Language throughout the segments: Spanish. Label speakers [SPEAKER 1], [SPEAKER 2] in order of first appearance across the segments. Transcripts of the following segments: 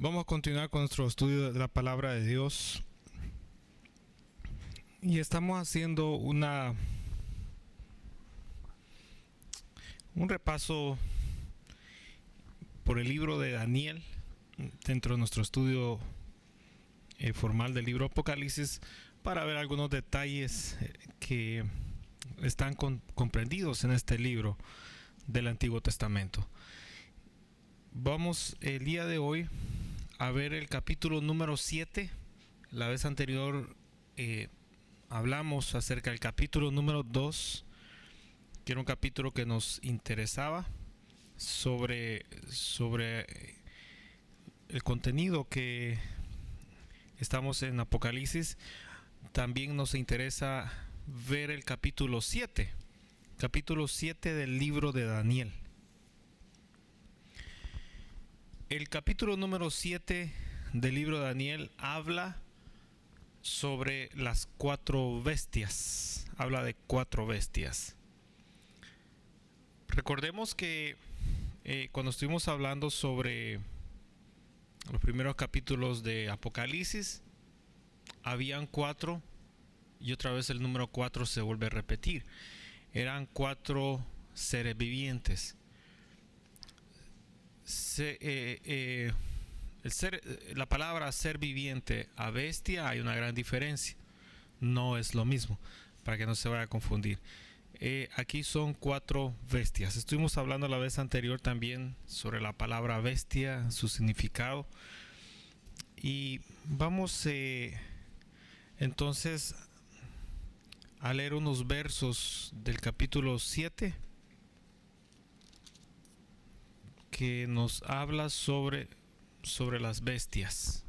[SPEAKER 1] Vamos a continuar con nuestro estudio de la palabra de Dios. Y estamos haciendo un repaso por el libro de Daniel dentro de nuestro estudio formal del libro Apocalipsis, para ver algunos detalles que están comprendidos en este libro del Antiguo Testamento. Vamos el día de hoy a ver el capítulo número 7. La vez anterior hablamos acerca del capítulo número 2, que era un capítulo que nos interesaba sobre el contenido que estamos en Apocalipsis. También nos interesa ver el capítulo 7 del libro de Daniel. El capítulo número 7 del libro de Daniel habla sobre las 4 bestias. Habla de 4 bestias. Recordemos que cuando estuvimos hablando sobre los primeros capítulos de Apocalipsis, habían 4 y otra vez el número 4 se vuelve a repetir. Eran 4 seres vivientes. La palabra ser viviente a bestia, hay una gran diferencia. No es lo mismo, para que no se vaya a confundir. Aquí son 4 bestias. Estuvimos hablando la vez anterior también sobre la palabra bestia, su significado. Y vamos entonces a leer unos versos del capítulo 7 que nos habla sobre las bestias.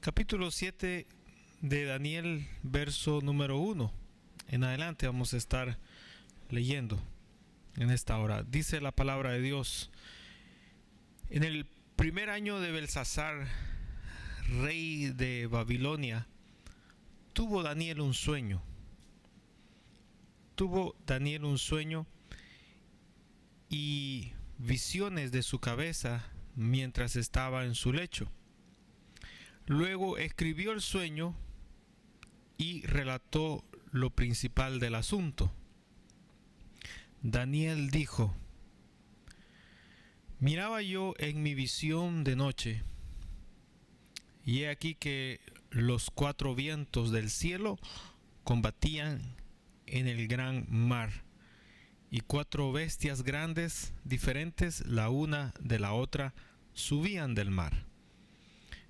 [SPEAKER 1] Capítulo 7 de Daniel, verso número 1 en adelante vamos a estar leyendo en esta hora. Dice la palabra de Dios: en el primer año de Belsasar, rey de Babilonia, tuvo Daniel un sueño. Y visiones de su cabeza mientras estaba en su lecho. Luego escribió el sueño y relató lo principal del asunto. Daniel dijo: miraba yo en mi visión de noche, y he aquí que los 4 vientos del cielo combatían en el gran mar, y 4 bestias grandes, diferentes la una de la otra, subían del mar.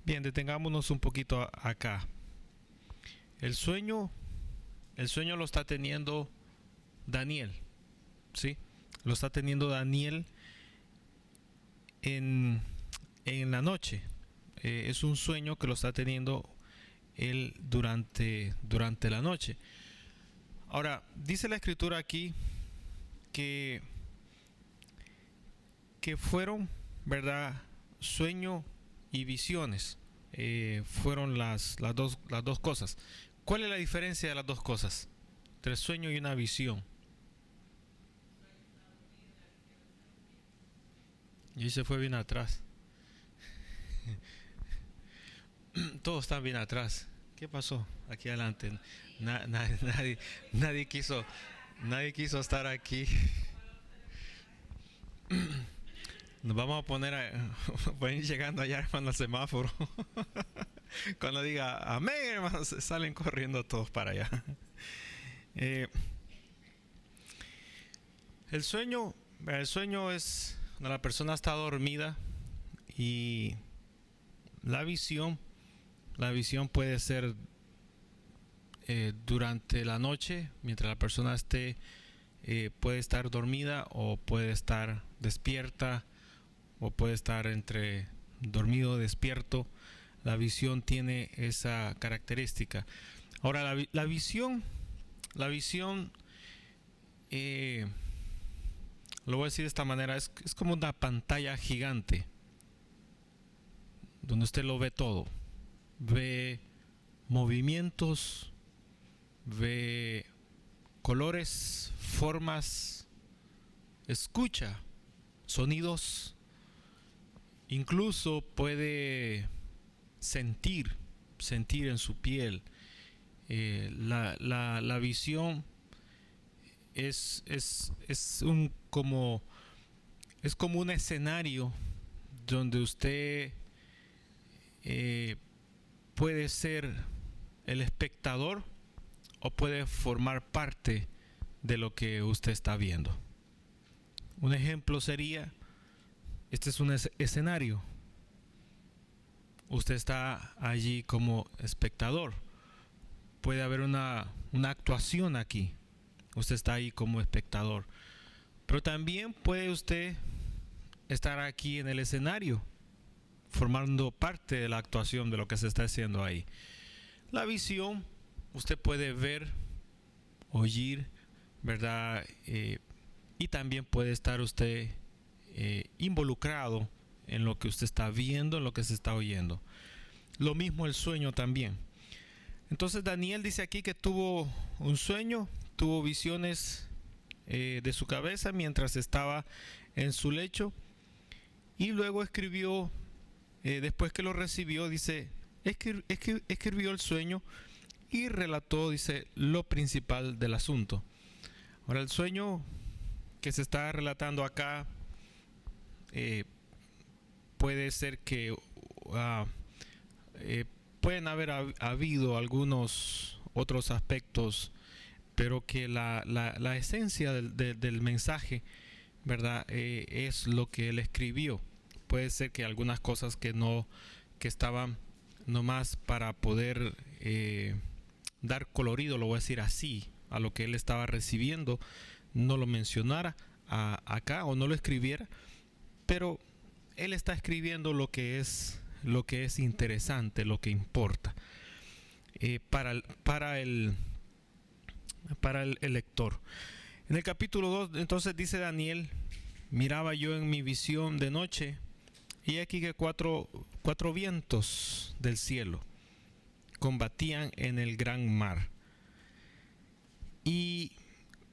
[SPEAKER 1] Bien, detengámonos un poquito acá. El sueño lo está teniendo Daniel, ¿sí? Lo está teniendo Daniel en la noche. Es un sueño que lo está teniendo él durante la noche. Ahora, dice la escritura aquí que fueron, ¿verdad?, sueño y visiones. Fueron las dos cosas. ¿Cuál es la diferencia de las dos cosas? Entre el sueño y una visión. Y se fue bien atrás. Todos están bien atrás. ¿Qué pasó aquí adelante? Nadie quiso estar aquí. Nos vamos a poner pueden ir llegando allá, hermano, al semáforo. Cuando diga amén, hermanos, salen corriendo todos para allá. El sueño es cuando la persona está dormida, y la visión puede ser durante la noche, mientras la persona puede estar dormida o puede estar despierta, o puede estar entre dormido y despierto. La visión tiene esa característica. Ahora, la visión lo voy a decir de esta manera, es como una pantalla gigante, donde usted lo ve todo. Ve movimientos, ve colores, formas, escucha sonidos, incluso puede sentir en su piel. La visión es como un escenario donde usted puede ser el espectador o puede formar parte de lo que usted está viendo. Un ejemplo sería, este es un escenario. Usted está allí como espectador. Puede haber una actuación aquí. Usted está ahí como espectador. Pero también puede usted estar aquí en el escenario, formando parte de la actuación de lo que se está haciendo ahí. La visión, usted puede ver, oír, ¿verdad? Y también puede estar usted involucrado en lo que usted está viendo, en lo que se está oyendo. Lo mismo el sueño también. Entonces Daniel dice aquí que tuvo un sueño, tuvo visiones de su cabeza mientras estaba en su lecho, y luego escribió, después que lo recibió, dice, escribió el sueño y relató, dice, lo principal del asunto. Ahora, el sueño que se está relatando acá puede ser que pueden haber habido algunos otros aspectos, pero que la esencia del mensaje, ¿verdad? Es lo que él escribió. Puede ser que algunas cosas que estaban nomás para poder dar colorido, lo voy a decir así, a lo que él estaba recibiendo, no lo mencionara acá o no lo escribiera, pero él está escribiendo lo que es interesante, lo que importa para el lector. En el capítulo 2, entonces dice Daniel: miraba yo en mi visión de noche, y aquí que cuatro vientos del cielo combatían en el gran mar, y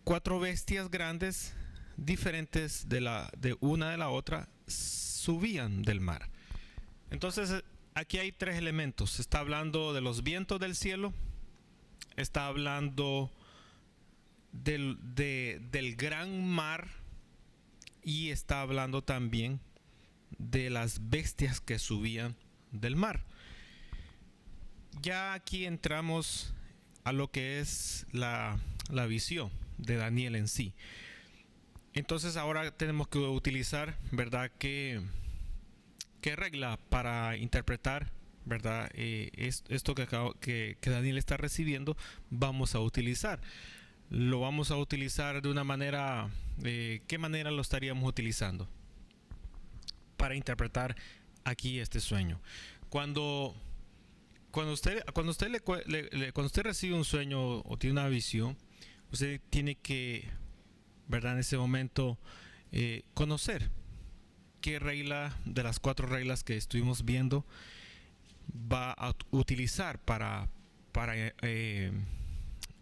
[SPEAKER 1] 4 bestias grandes, diferentes de una de la otra, subían del mar. Entonces aquí hay 3 elementos. Está hablando de los vientos del cielo, está hablando del gran mar, y está hablando también de las bestias que subían del mar. Ya aquí entramos a lo que es la visión de Daniel en sí. Entonces ahora tenemos que utilizar, ¿verdad?, qué regla para interpretar, ¿verdad?, esto que Daniel está recibiendo. Vamos a utilizar. Lo vamos a utilizar de una manera, ¿qué manera lo estaríamos utilizando para interpretar aquí este sueño? Cuando usted recibe un sueño o tiene una visión, usted tiene que, ¿verdad?, en ese momento conocer qué regla de las 4 reglas que estuvimos viendo va a utilizar para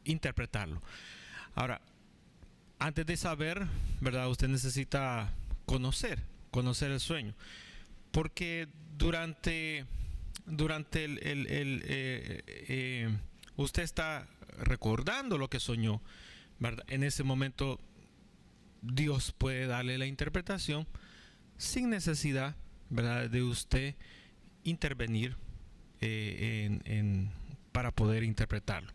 [SPEAKER 1] interpretarlo. Ahora, antes de saber, ¿verdad?, usted necesita conocer el sueño, porque durante usted está recordando lo que soñó, ¿verdad? En ese momento Dios puede darle la interpretación sin necesidad, ¿verdad?, de usted intervenir para poder interpretarlo,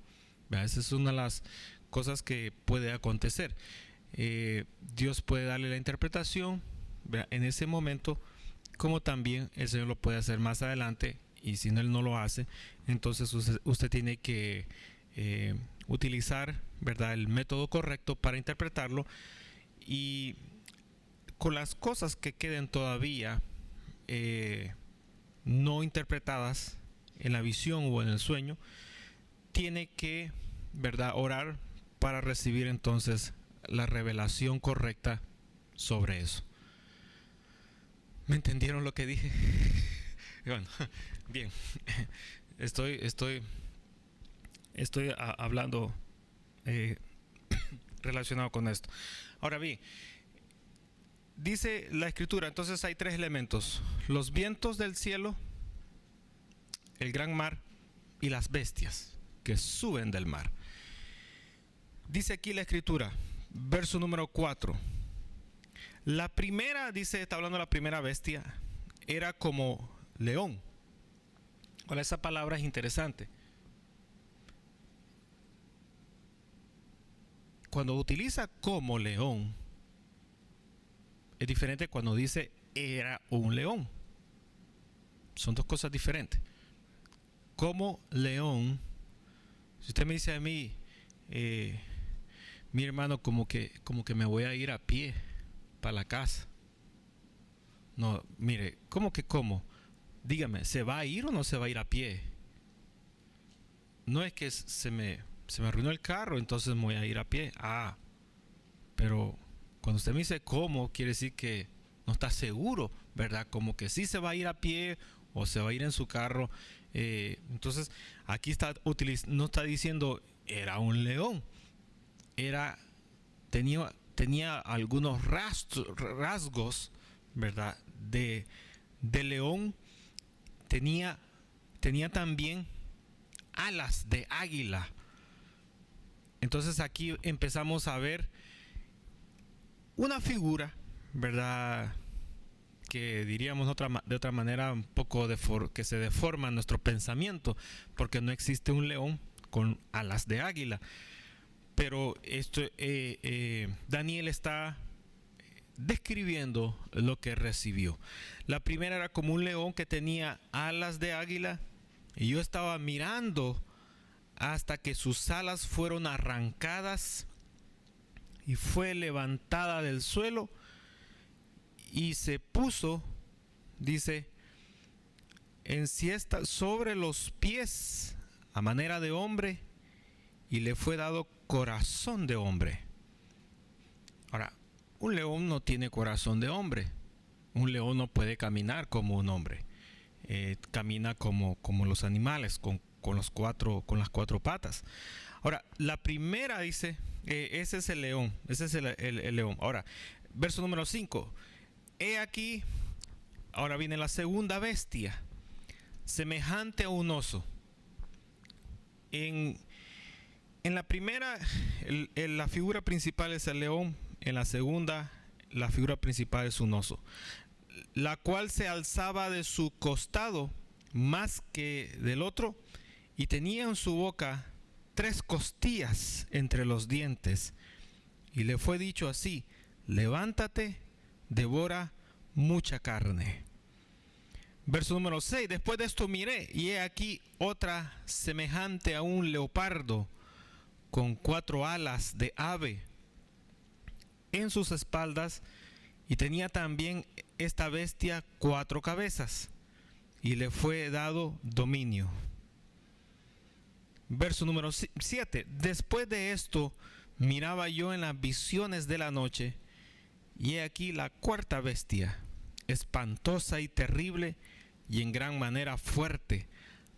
[SPEAKER 1] ¿verdad? Esa es una de las cosas que puede acontecer. Dios puede darle la interpretación, ¿verdad?, en ese momento, como también el Señor lo puede hacer más adelante. Y si Él no lo hace, entonces usted tiene que utilizar, ¿verdad?, el método correcto para interpretarlo. Y con las cosas que queden todavía no interpretadas en la visión o en el sueño, tiene que, ¿verdad?, orar para recibir entonces la revelación correcta sobre eso. ¿Me entendieron lo que dije? Bueno, bien. Estoy hablando relacionado con esto. Ahora bien, dice la escritura, entonces hay tres elementos: los vientos del cielo, el gran mar y las bestias que suben del mar. Dice aquí la escritura, verso número 4. La primera, dice, está hablando de la primera bestia, era como león. Ahora, esa palabra es interesante. Cuando utiliza como león, es diferente cuando dice era un león. Son dos cosas diferentes. Como león, si usted me dice a mí, mi hermano, como que me voy a ir a pie para la casa. No, mire, ¿cómo? Dígame, ¿se va a ir o no se va a ir a pie? No es que se me arruinó el carro, entonces me voy a ir a pie. Pero cuando usted me dice cómo, quiere decir que no está seguro, ¿verdad? Como que sí se va a ir a pie o se va a ir en su carro. Entonces, aquí no está diciendo era un león. Tenía algunos rasgos, ¿verdad? De león. Tenía también alas de águila. Entonces aquí empezamos a ver una figura, ¿verdad? Que diríamos de otra manera un poco que se deforma nuestro pensamiento, porque no existe un león con alas de águila. Pero Daniel está describiendo lo que recibió. La primera era como un león que tenía alas de águila, y yo estaba mirando hasta que sus alas fueron arrancadas y fue levantada del suelo y se puso, dice, en siesta sobre los pies a manera de hombre, y le fue dado corazón de hombre. Ahora, un león no tiene corazón de hombre. Un león no puede caminar como un hombre. Camina como los animales, con las cuatro patas. Ahora, la primera dice, ese es el león. Ese es el león. Ahora, verso número 5. He aquí, ahora viene la segunda bestia, semejante a un oso. En la primera, la figura principal es el león. En la segunda, la figura principal es un oso, la cual se alzaba de su costado más que del otro, y tenía en su boca 3 costillas entre los dientes. Y le fue dicho así: levántate, devora mucha carne. Verso número 6. Después de esto miré, y he aquí otra semejante a un leopardo, con 4 alas de ave en sus espaldas, y tenía también esta bestia 4 cabezas, y le fue dado dominio. Verso número 7. Después de esto miraba yo en las visiones de la noche, y he aquí la cuarta bestia, espantosa y terrible, y en gran manera fuerte,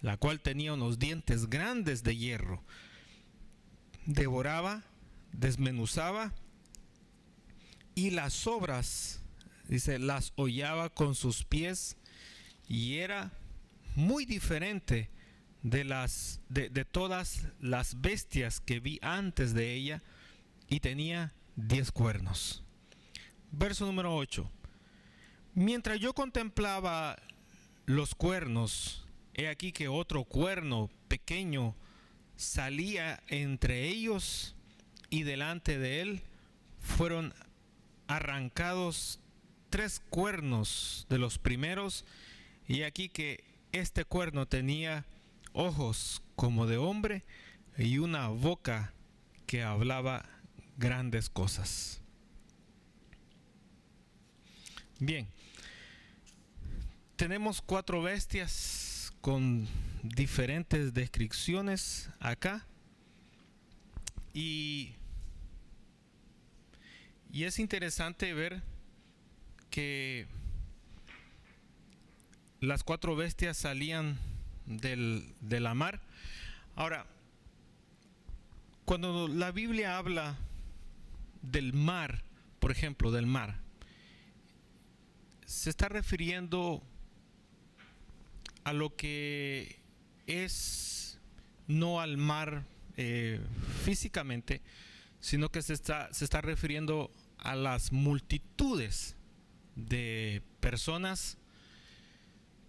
[SPEAKER 1] la cual tenía unos dientes grandes de hierro. Devoraba, desmenuzaba, y las sobras, dice, las hollaba con sus pies, y era muy diferente de todas las bestias que vi antes de ella, y tenía 10 cuernos. Verso número 8. Mientras yo contemplaba los cuernos, he aquí que otro cuerno pequeño salía entre ellos, y delante de él fueron arrancados 3 cuernos de los primeros, y aquí que este cuerno tenía ojos como de hombre y una boca que hablaba grandes cosas. Bien, tenemos 4 bestias con diferentes descripciones acá, y es interesante ver que las 4 bestias salían de la mar. Ahora, cuando la Biblia habla del mar, por ejemplo, del mar, se está refiriendo a lo que es no al mar físicamente, sino que se está refiriendo a las multitudes de personas,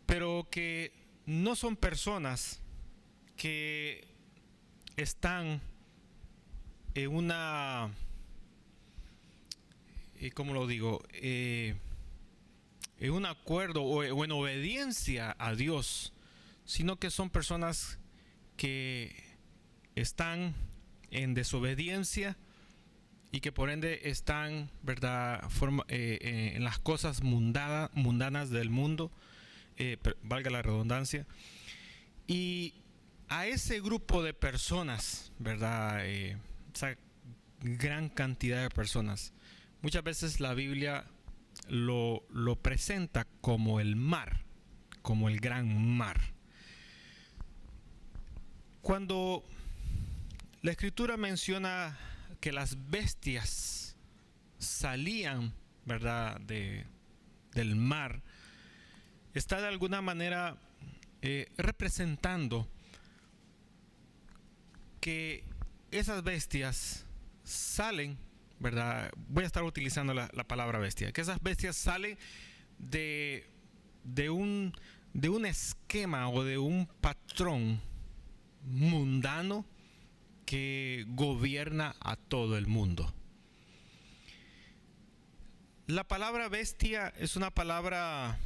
[SPEAKER 1] pero que no son personas que están en una, ¿cómo lo digo? En un acuerdo o en obediencia a Dios, sino que son personas que están en desobediencia y que por ende están, ¿verdad?, en las cosas mundanas del mundo, valga la redundancia. Y a ese grupo de personas, ¿verdad?, esa gran cantidad de personas, muchas veces la Biblia lo presenta como el mar, como el gran mar. Cuando la Escritura menciona que las bestias salían, ¿verdad?, del mar, está de alguna manera representando que esas bestias salen, ¿verdad? Voy a estar utilizando la palabra bestia, que esas bestias salen de un esquema o de un patrón mundano que gobierna a todo el mundo. La palabra bestia es una palabra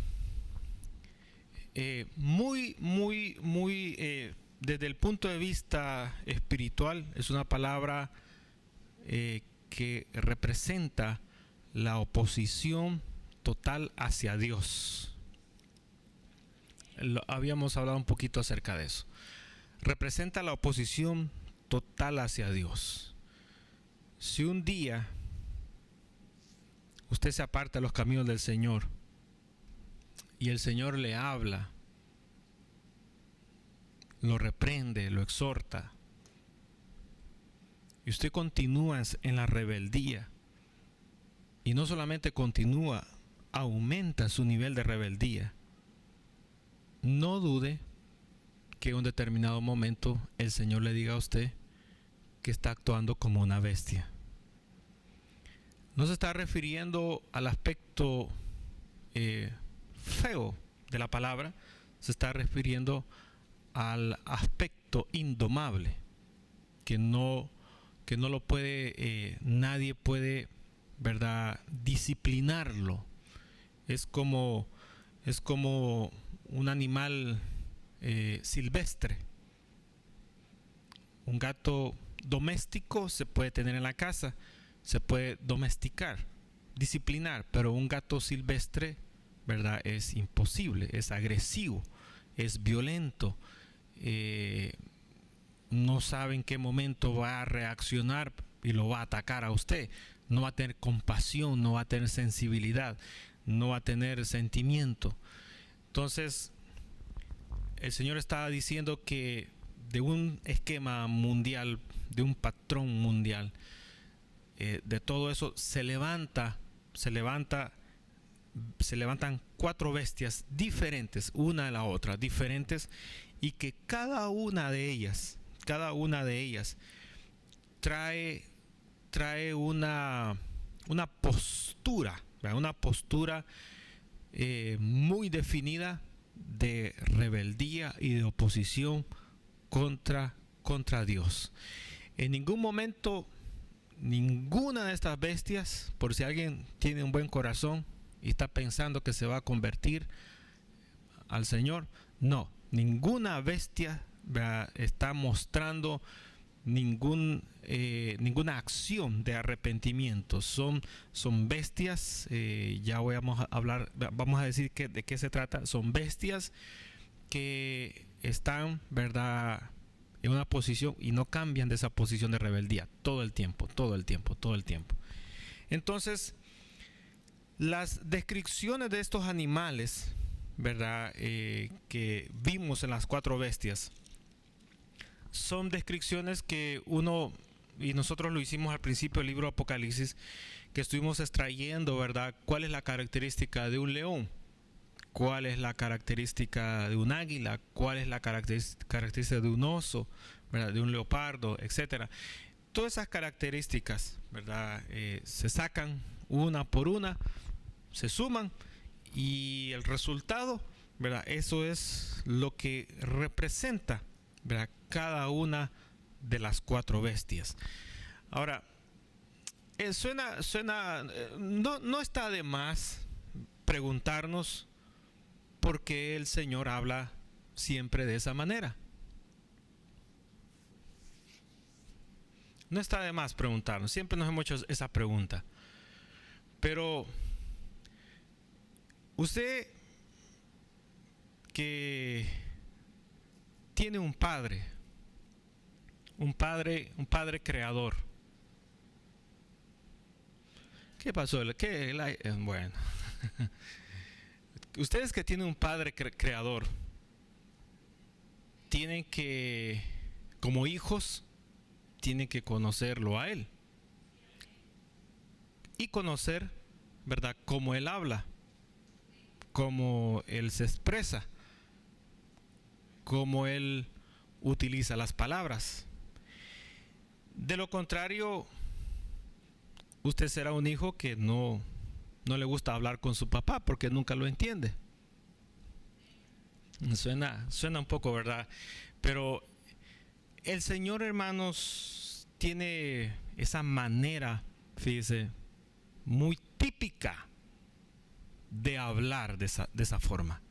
[SPEAKER 1] muy desde el punto de vista espiritual, es una palabra que representa la oposición total hacia Dios. Habíamos hablado un poquito acerca de eso. Representa la oposición total hacia Dios. Si un día usted se aparta de los caminos del Señor y el Señor le habla, lo reprende, lo exhorta, y usted continúa en la rebeldía, y no solamente continúa, aumenta su nivel de rebeldía, no dude que en un determinado momento el Señor le diga a usted que está actuando como una bestia. No se está refiriendo al aspecto feo de la palabra, se está refiriendo al aspecto indomable, que no lo puede, nadie puede, ¿verdad?, disciplinarlo. Es como un animal silvestre. Un gato doméstico se puede tener en la casa, se puede domesticar, disciplinar, pero un gato silvestre, ¿verdad?, es imposible, es agresivo, es violento, no sabe en qué momento va a reaccionar y lo va a atacar a usted. No va a tener compasión, no va a tener sensibilidad, no va a tener sentimiento. Entonces, el Señor está diciendo que de un esquema mundial, de un patrón mundial, de todo eso se levantan 4 bestias diferentes, una de la otra, diferentes, y que cada una de ellas trae una postura, ¿verdad?, una postura muy definida de rebeldía y de oposición contra Dios. En ningún momento ninguna de estas bestias, por si alguien tiene un buen corazón y está pensando que se va a convertir al Señor, no, ninguna bestia, ¿verdad?, está mostrando ninguna acción de arrepentimiento. Son bestias, ya vamos a decir de qué se trata. Son bestias que están, ¿verdad?, en una posición y no cambian de esa posición de rebeldía todo el tiempo. Entonces, Las descripciones de estos animales, ¿verdad? Que vimos en las 4 bestias, son descripciones que uno, y nosotros lo hicimos al principio del libro Apocalipsis, que estuvimos extrayendo, ¿verdad? ¿Cuál es la característica de un león? ¿Cuál es la característica de un águila? ¿Cuál es la característica de un oso? ¿Verdad? De un leopardo, etcétera. Todas esas características, ¿verdad? Se sacan una por una, se suman y el resultado, ¿verdad? Eso es lo que representa, ¿verdad? Cada una de las 4 bestias. Ahora, no está de más preguntarnos por qué el Señor habla siempre de esa manera. No está de más preguntarnos, siempre nos hemos hecho esa pregunta. Pero usted que tiene un padre creador. ¿Qué pasó? Bueno, ustedes que tienen un padre creador, tienen que, como hijos, tienen que conocerlo a él y conocer, ¿verdad?, cómo él habla, cómo él se expresa, cómo él utiliza las palabras. De lo contrario, usted será un hijo que no le gusta hablar con su papá porque nunca lo entiende. Suena un poco, ¿verdad? Pero el Señor, hermanos, tiene esa manera, fíjese, muy típica de hablar de esa forma.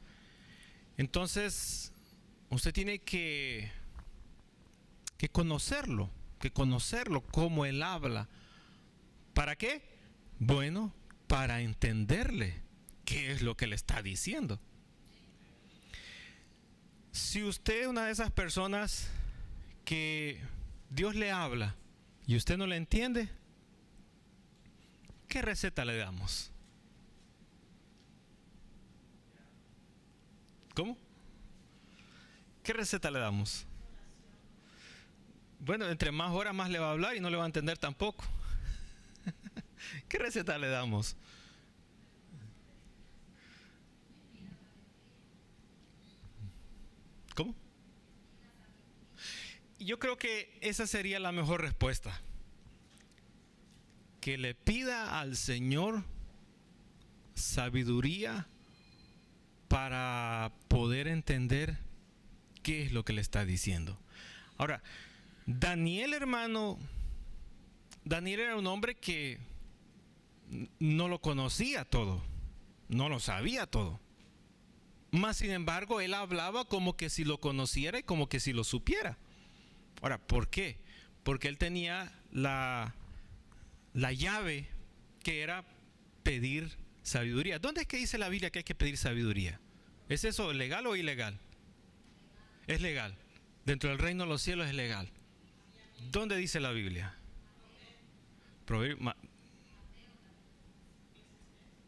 [SPEAKER 1] Entonces, usted tiene que conocerlo, cómo él habla. ¿Para qué? Bueno, para entenderle qué es lo que le está diciendo. Si usted es una de esas personas que Dios le habla y usted no le entiende, ¿qué receta le damos? ¿Cómo? ¿Qué receta le damos? Bueno, entre más horas más le va a hablar y no le va a entender tampoco. ¿Qué receta le damos? ¿Cómo? Yo creo que esa sería la mejor respuesta. Que le pida al Señor sabiduría para poder entender qué es lo que le está diciendo. Ahora, Daniel, hermano, Daniel era un hombre que no lo conocía todo, no lo sabía todo. Más sin embargo, él hablaba como que si lo conociera y como que si lo supiera. Ahora, ¿por qué? Porque él tenía la llave que era pedir sabiduría. ¿Dónde es que dice la Biblia que hay que pedir sabiduría? ¿Es eso legal o ilegal? Es legal. Dentro del reino de los cielos es legal. ¿Dónde dice la Biblia?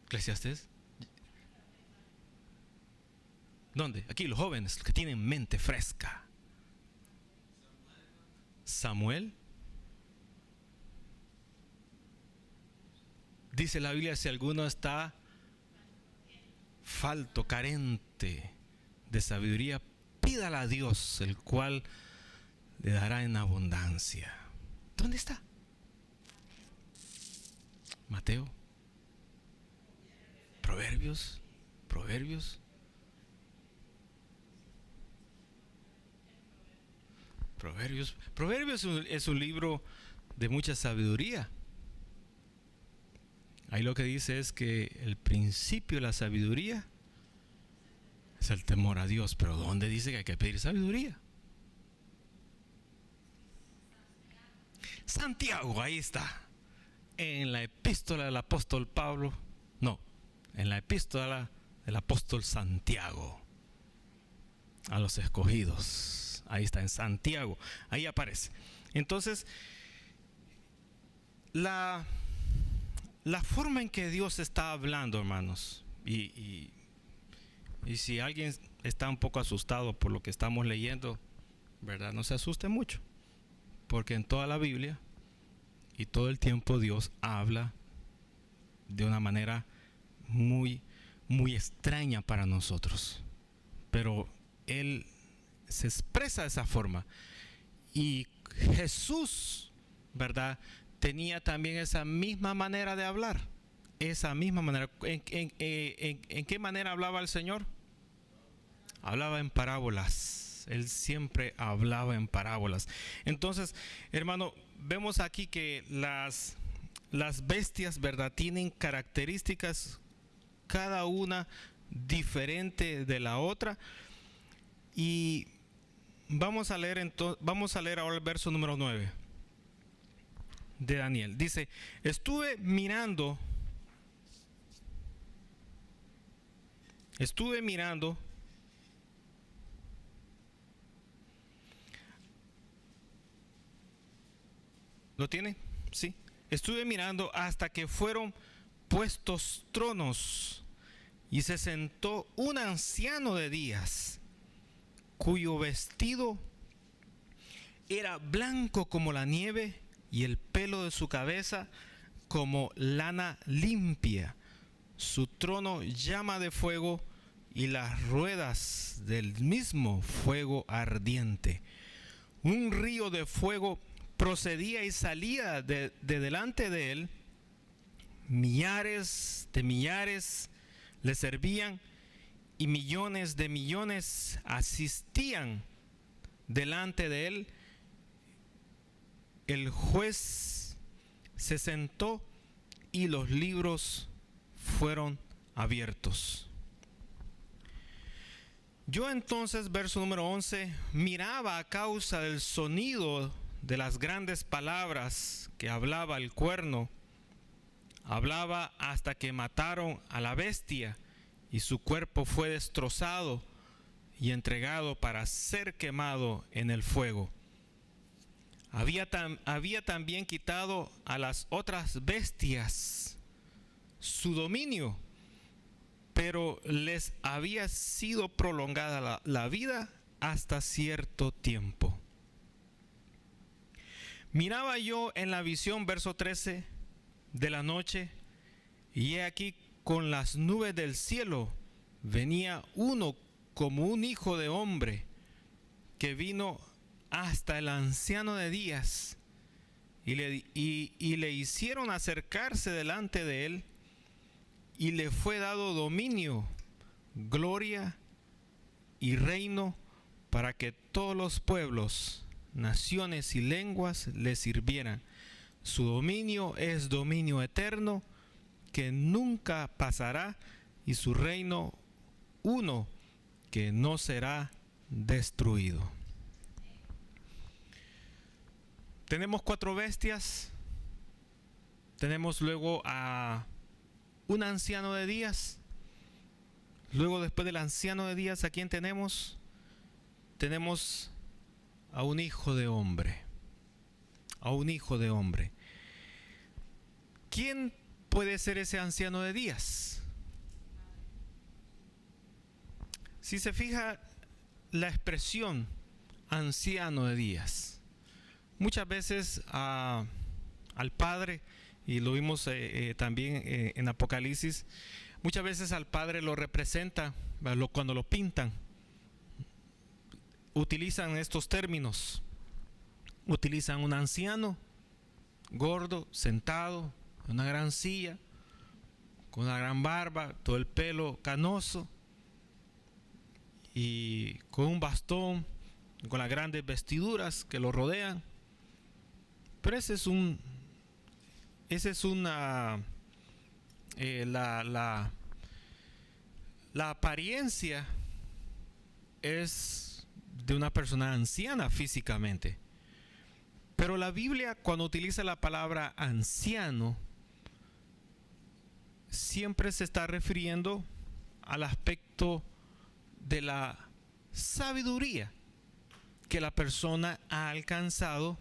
[SPEAKER 1] ¿Eclesiastés? ¿Dónde? Aquí los jóvenes, los que tienen mente fresca. Samuel. Dice la Biblia, si alguno está falto, carente de sabiduría, pídala a Dios, el cual le dará en abundancia. ¿Dónde está? Mateo. Proverbios. Proverbios es un libro de mucha sabiduría. Ahí lo que dice es que el principio de la sabiduría es el temor a Dios. Pero ¿dónde dice que hay que pedir sabiduría? Santiago, ahí está. En la epístola del apóstol Pablo. No, en la epístola del apóstol Santiago a los escogidos. Ahí está, en Santiago. Ahí aparece. Entonces, la la forma en que Dios está hablando, hermanos, y si alguien está un poco asustado por lo que estamos leyendo, ¿verdad? No se asuste mucho, porque en toda la Biblia y todo el tiempo Dios habla de una manera muy, muy extraña para nosotros, pero Él se expresa de esa forma. Y Jesús, ¿verdad?, tenía también esa misma manera de hablar. Esa misma manera. ¿En qué manera hablaba el Señor? Hablaba en parábolas. Él siempre hablaba en parábolas. Entonces, hermano, vemos aquí que las bestias, ¿verdad?, tienen características cada una diferente de la otra. Y vamos a leer ahora el verso número 9 de Daniel. Dice: estuve mirando ¿lo tiene? Sí. Estuve mirando hasta que fueron puestos tronos y se sentó un anciano de días, cuyo vestido era blanco como la nieve y el pelo de su cabeza como lana limpia. Su trono llama de fuego y las ruedas del mismo fuego ardiente. Un río de fuego procedía y salía de delante de él. Millares de millares le servían y millones de millones asistían delante de él. El juez se sentó y los libros fueron abiertos. Yo entonces, verso número 11, miraba a causa del sonido de las grandes palabras que hablaba el cuerno. Hablaba hasta que mataron a la bestia y su cuerpo fue destrozado y entregado para ser quemado en el fuego. Había también quitado a las otras bestias su dominio, pero les había sido prolongada la vida hasta cierto tiempo. Miraba yo en la visión, verso 13, de la noche, y he aquí con las nubes del cielo venía uno como un hijo de hombre, que vino hasta el anciano de días, y le hicieron acercarse delante de él, y le fue dado dominio, gloria y reino, para que todos los pueblos, naciones y lenguas le sirvieran. Su dominio es dominio eterno, que nunca pasará, y su reino uno, que no será destruido. Tenemos 4 bestias. Tenemos luego a un anciano de días. Luego, después del anciano de días, ¿a quién tenemos? Tenemos a un hijo de hombre. A un hijo de hombre. ¿Quién puede ser ese anciano de días? Si se fija la expresión anciano de días, muchas veces al Padre, y lo vimos también en Apocalipsis, muchas veces al Padre lo representa, cuando lo pintan, utilizan estos términos. Utilizan un anciano, gordo, sentado en una gran silla, con una gran barba, todo el pelo canoso, y con un bastón, con las grandes vestiduras que lo rodean. Pero la apariencia es de una persona anciana físicamente. Pero la Biblia, cuando utiliza la palabra anciano, siempre se está refiriendo al aspecto de la sabiduría que la persona ha alcanzado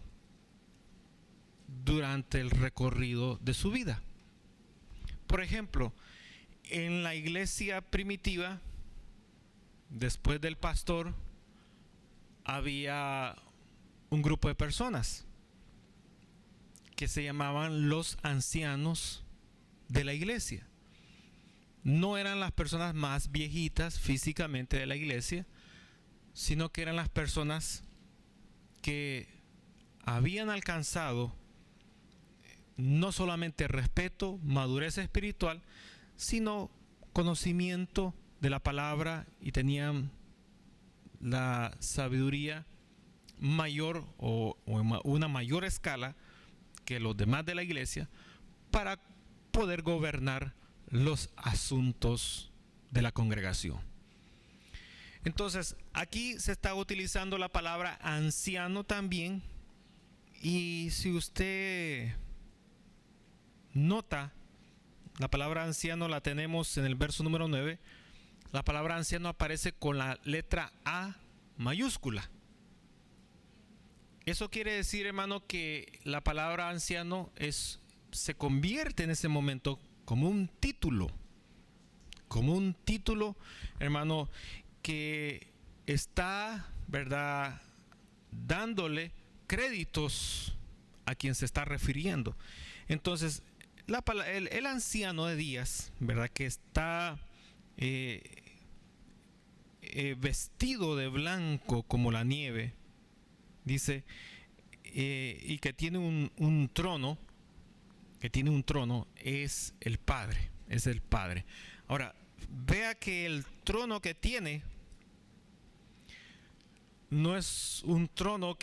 [SPEAKER 1] durante el recorrido de su vida. Por ejemplo, en la iglesia primitiva, después del pastor, había un grupo de personas que se llamaban los ancianos de la iglesia. No eran las personas más viejitas físicamente de la iglesia, sino que eran las personas que habían alcanzado no solamente respeto, madurez espiritual, sino conocimiento de la palabra y tenían la sabiduría mayor o una mayor escala que los demás de la iglesia para poder gobernar los asuntos de la congregación. Entonces, aquí se está utilizando la palabra anciano también, y si usted nota, la palabra anciano la tenemos en el verso número 9. La palabra anciano aparece con la letra A mayúscula. Eso quiere decir, hermano, que la palabra anciano se convierte en ese momento como un título, hermano, que está, ¿verdad?, dándole créditos a quien se está refiriendo. Entonces, el anciano de días, ¿verdad?, que está vestido de blanco como la nieve, dice, y que tiene un trono, es el Padre, Ahora, vea que el trono que tiene no es un trono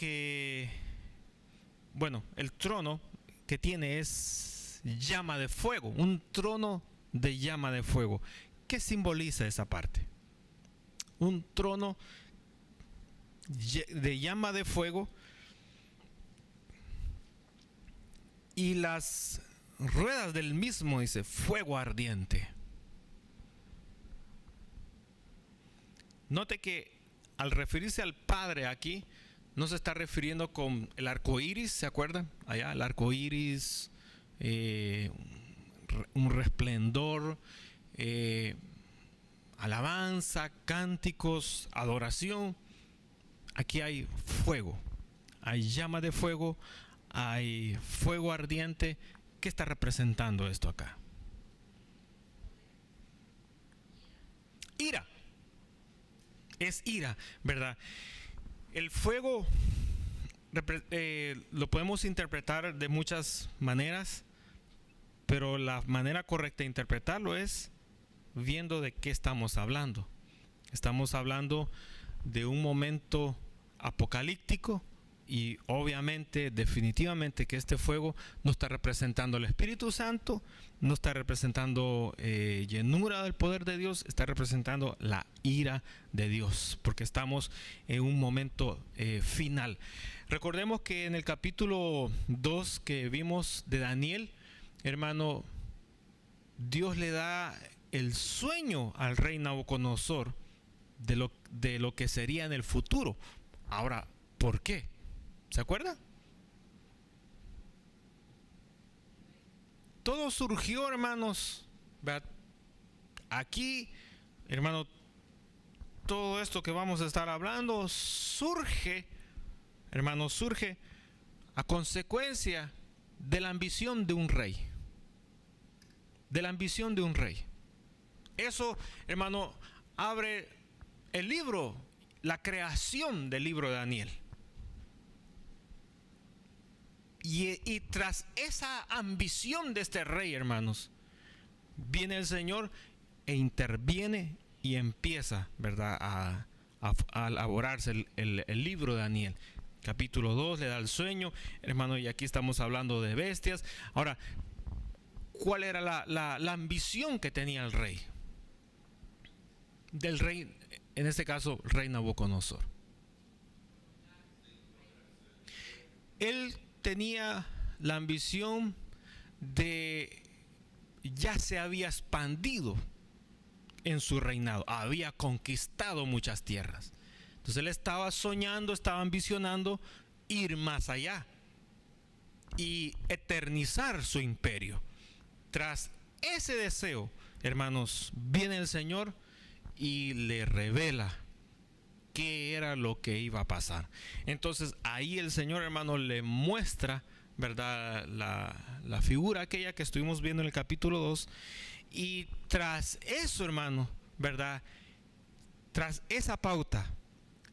[SPEAKER 1] el trono que tiene es llama de fuego, un trono de llama de fuego. ¿Qué simboliza esa parte? Un trono de llama de fuego, y las ruedas del mismo, dice, fuego ardiente. Note que al referirse al Padre aquí, no se está refiriendo con el arco iris, ¿se acuerdan? Allá el arco iris, un resplandor, alabanza, cánticos, adoración. Aquí hay fuego, hay llama de fuego, hay fuego ardiente. ¿Qué está representando esto acá? Ira. Es ira, ¿verdad? El fuego lo podemos interpretar de muchas maneras, pero la manera correcta de interpretarlo es viendo de qué estamos hablando. Estamos hablando de un momento apocalíptico, y obviamente, definitivamente, que este fuego no está representando el Espíritu Santo, no está representando llenura del poder de Dios, está representando la ira de Dios, porque estamos en un momento final. Recordemos que en el capítulo 2 que vimos de Daniel, hermano, Dios le da el sueño al rey Nabucodonosor de lo que sería en el futuro. Ahora, ¿por qué? ¿Se acuerda? Todo surgió, hermanos, ¿verdad? Aquí, hermano, todo esto que vamos a estar hablando surge, hermano, surge a consecuencia de la ambición de un rey. De la ambición de un rey. Eso, hermano, abre el libro, la creación del libro de Daniel. Y tras esa ambición de este rey, hermanos, viene el Señor e interviene y empieza, ¿verdad?, a elaborarse el libro de Daniel. Capítulo 2 le da el sueño, hermano, y aquí estamos hablando de bestias. Ahora, ¿cuál era la ambición que tenía el rey? Del rey, en este caso, rey Nabucodonosor. Él tenía la ambición ya se había expandido en su reinado, había conquistado muchas tierras. Entonces él estaba soñando, estaba ambicionando ir más allá y eternizar su imperio. Tras ese deseo, hermanos, viene el Señor y le revela qué era lo que iba a pasar. Entonces ahí el Señor, hermano, le muestra, ¿verdad?, la figura aquella que estuvimos viendo en el capítulo 2. Y tras eso, hermano, ¿verdad?, tras esa pauta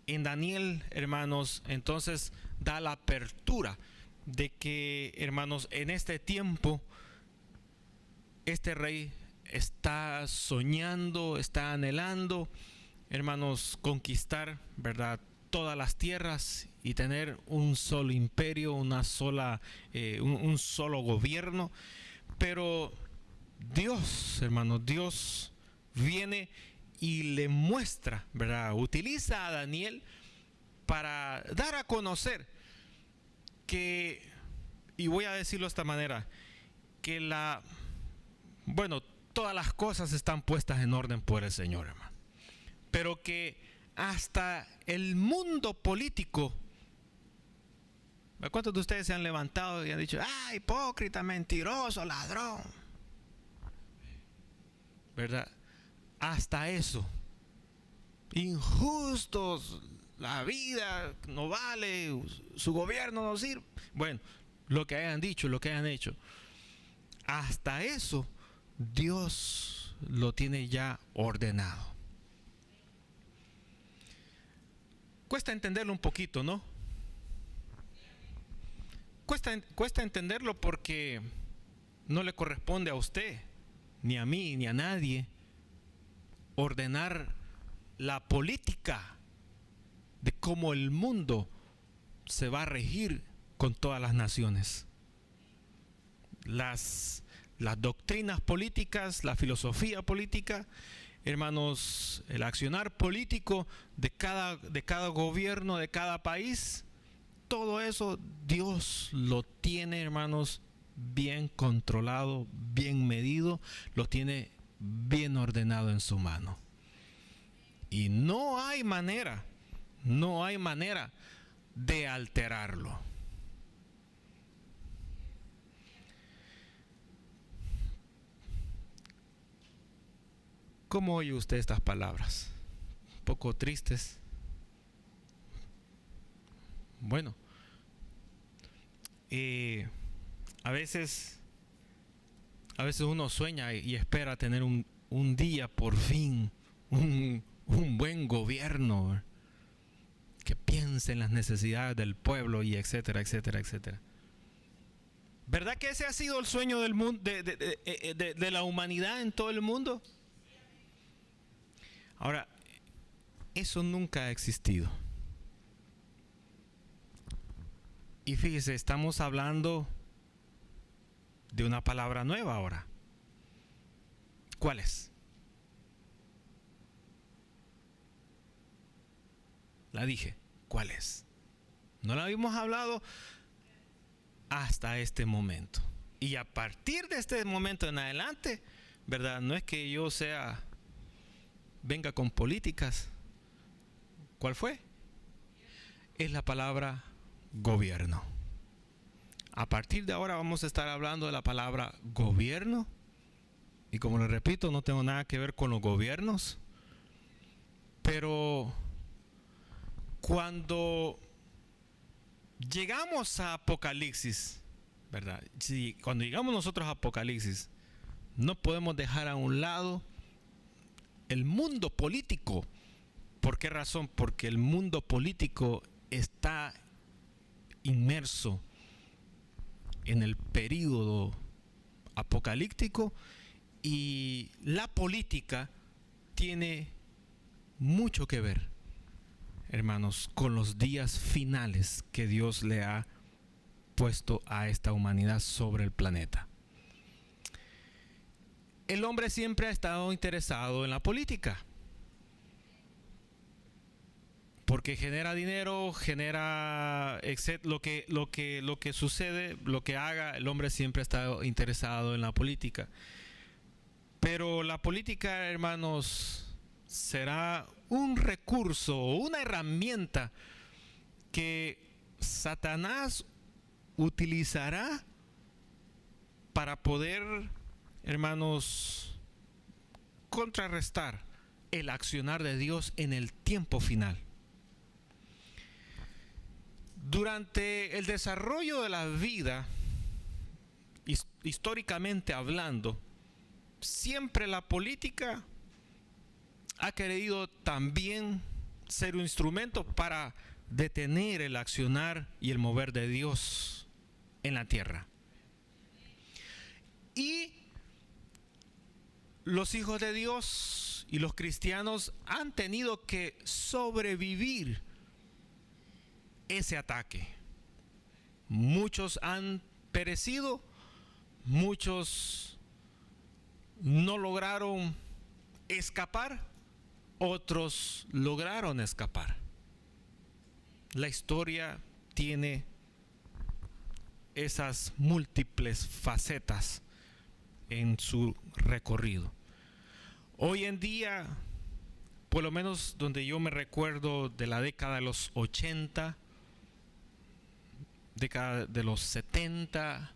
[SPEAKER 1] en Daniel, hermanos, entonces da la apertura de que, hermanos, en este tiempo este rey está soñando, está anhelando, hermanos, conquistar, ¿verdad?, todas las tierras y tener un solo imperio, una sola, un solo gobierno. Pero Dios, hermanos, Dios viene y le muestra, ¿verdad?, utiliza a Daniel para dar a conocer que, y voy a decirlo de esta manera, que todas las cosas están puestas en orden por el Señor, hermano. Pero que hasta el mundo político, ¿cuántos de ustedes se han levantado y han dicho, ah, hipócrita, mentiroso, ladrón? ¿Verdad? Hasta eso, injustos, la vida no vale, su gobierno no sirve. Bueno, lo que hayan dicho, lo que hayan hecho, hasta eso Dios lo tiene ya ordenado. Cuesta entenderlo un poquito, ¿no? Cuesta entenderlo porque no le corresponde a usted, ni a mí, ni a nadie, ordenar la política de cómo el mundo se va a regir con todas las naciones. Las doctrinas políticas, la filosofía política, hermanos, el accionar político de cada gobierno, de cada país, todo eso Dios lo tiene, hermanos, bien controlado, bien medido, lo tiene bien ordenado en su mano. Y no hay manera de alterarlo. ¿Cómo oye usted estas palabras? Un poco tristes. Bueno, a veces uno sueña y espera tener un día por fin, un buen gobierno que piense en las necesidades del pueblo y etcétera, etcétera, etcétera. ¿Verdad que ese ha sido el sueño del mundo, de la humanidad en todo el mundo? Ahora, eso nunca ha existido. Y fíjese, estamos hablando de una palabra nueva ahora. ¿Cuál es? La dije. ¿Cuál es? No la habíamos hablado hasta este momento. Y a partir de este momento en adelante, ¿verdad? No es que yo venga con políticas. ¿Cuál fue? Es la palabra gobierno. A partir de ahora vamos a estar hablando de la palabra gobierno. Y como le repito, no tengo nada que ver con los gobiernos. Pero cuando llegamos a Apocalipsis, ¿verdad? Sí, cuando llegamos nosotros a Apocalipsis, no podemos dejar a un lado el mundo político. ¿Por qué razón? Porque el mundo político está inmerso en el período apocalíptico y la política tiene mucho que ver, hermanos, con los días finales que Dios le ha puesto a esta humanidad sobre el planeta. El hombre siempre ha estado interesado en la política porque genera dinero, genera lo que sucede, lo que haga, el hombre siempre ha estado interesado en la política. Pero la política, hermanos, será un recurso o una herramienta que Satanás utilizará para poder hermanos, contrarrestar el accionar de Dios en el tiempo final. Durante el desarrollo de la vida, históricamente hablando, siempre la política ha querido también ser un instrumento para detener el accionar y el mover de Dios en la tierra. Y los hijos de Dios y los cristianos han tenido que sobrevivir ese ataque. Muchos han perecido, muchos no lograron escapar, otros lograron escapar. La historia tiene esas múltiples facetas en su recorrido. Hoy en día, por lo menos donde yo me recuerdo de la década de los 80, década de los 70,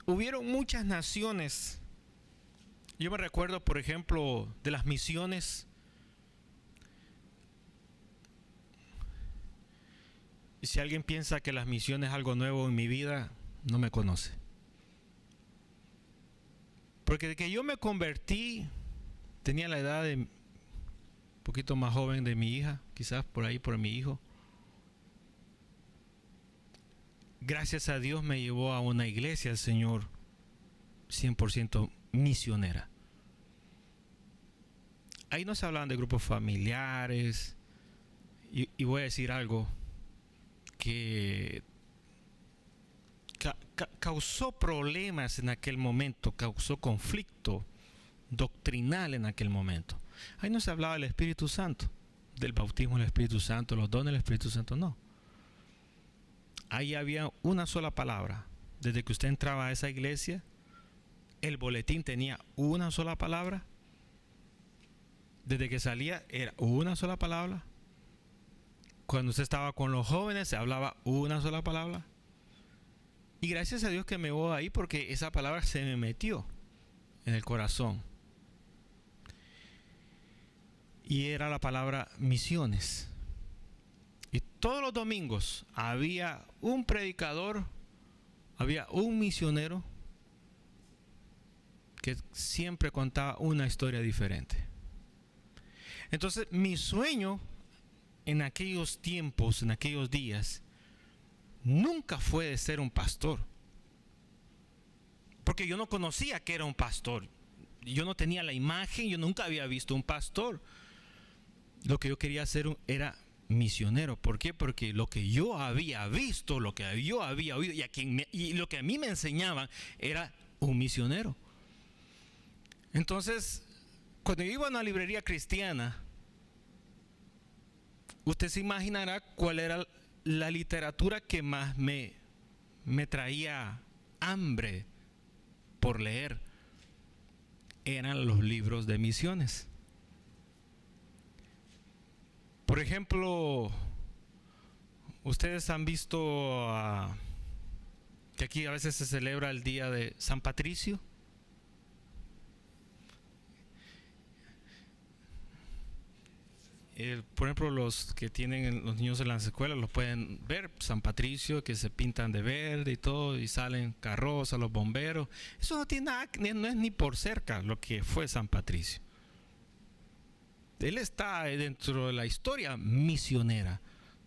[SPEAKER 1] hubieron muchas naciones. Yo me recuerdo, por ejemplo, de las misiones. Y si alguien piensa que las misiones es algo nuevo en mi vida, no me conoce. Porque de que yo me convertí, tenía la edad de un poquito más joven de mi hija, quizás por ahí por mi hijo. Gracias a Dios me llevó a una iglesia el Señor 100% misionera. Ahí no se hablaban de grupos familiares. Y voy a decir algo que causó problemas en aquel momento, causó conflicto doctrinal en aquel momento. Ahí no se hablaba del Espíritu Santo, del bautismo del Espíritu Santo, los dones del Espíritu Santo, no. Ahí había una sola palabra. Desde que usted entraba a esa iglesia, el boletín tenía una sola palabra. Desde que salía era una sola palabra. Cuando usted estaba con los jóvenes se hablaba una sola palabra. Y gracias a Dios que me voy ahí, porque esa palabra se me metió en el corazón. Y era la palabra misiones. Y todos los domingos había un predicador, había un misionero que siempre contaba una historia diferente. Entonces mi sueño en aquellos tiempos, en aquellos días, nunca fue de ser un pastor. Porque yo no conocía que era un pastor. Yo no tenía la imagen, yo nunca había visto un pastor. Lo que yo quería hacer era misionero. ¿Por qué? Porque lo que yo había visto, lo que yo había oído y lo que a mí me enseñaban era un misionero. Entonces, cuando yo iba a una librería cristiana, usted se imaginará cuál era la literatura que más me traía hambre por leer. Eran los libros de misiones. Por ejemplo, ustedes han visto que aquí a veces se celebra el día de San Patricio. Por ejemplo, los que tienen los niños en las escuelas los pueden ver, San Patricio, que se pintan de verde y todo, y salen carrozas, los bomberos. Eso no tiene nada, no es ni por cerca lo que fue San Patricio. Él está dentro de la historia misionera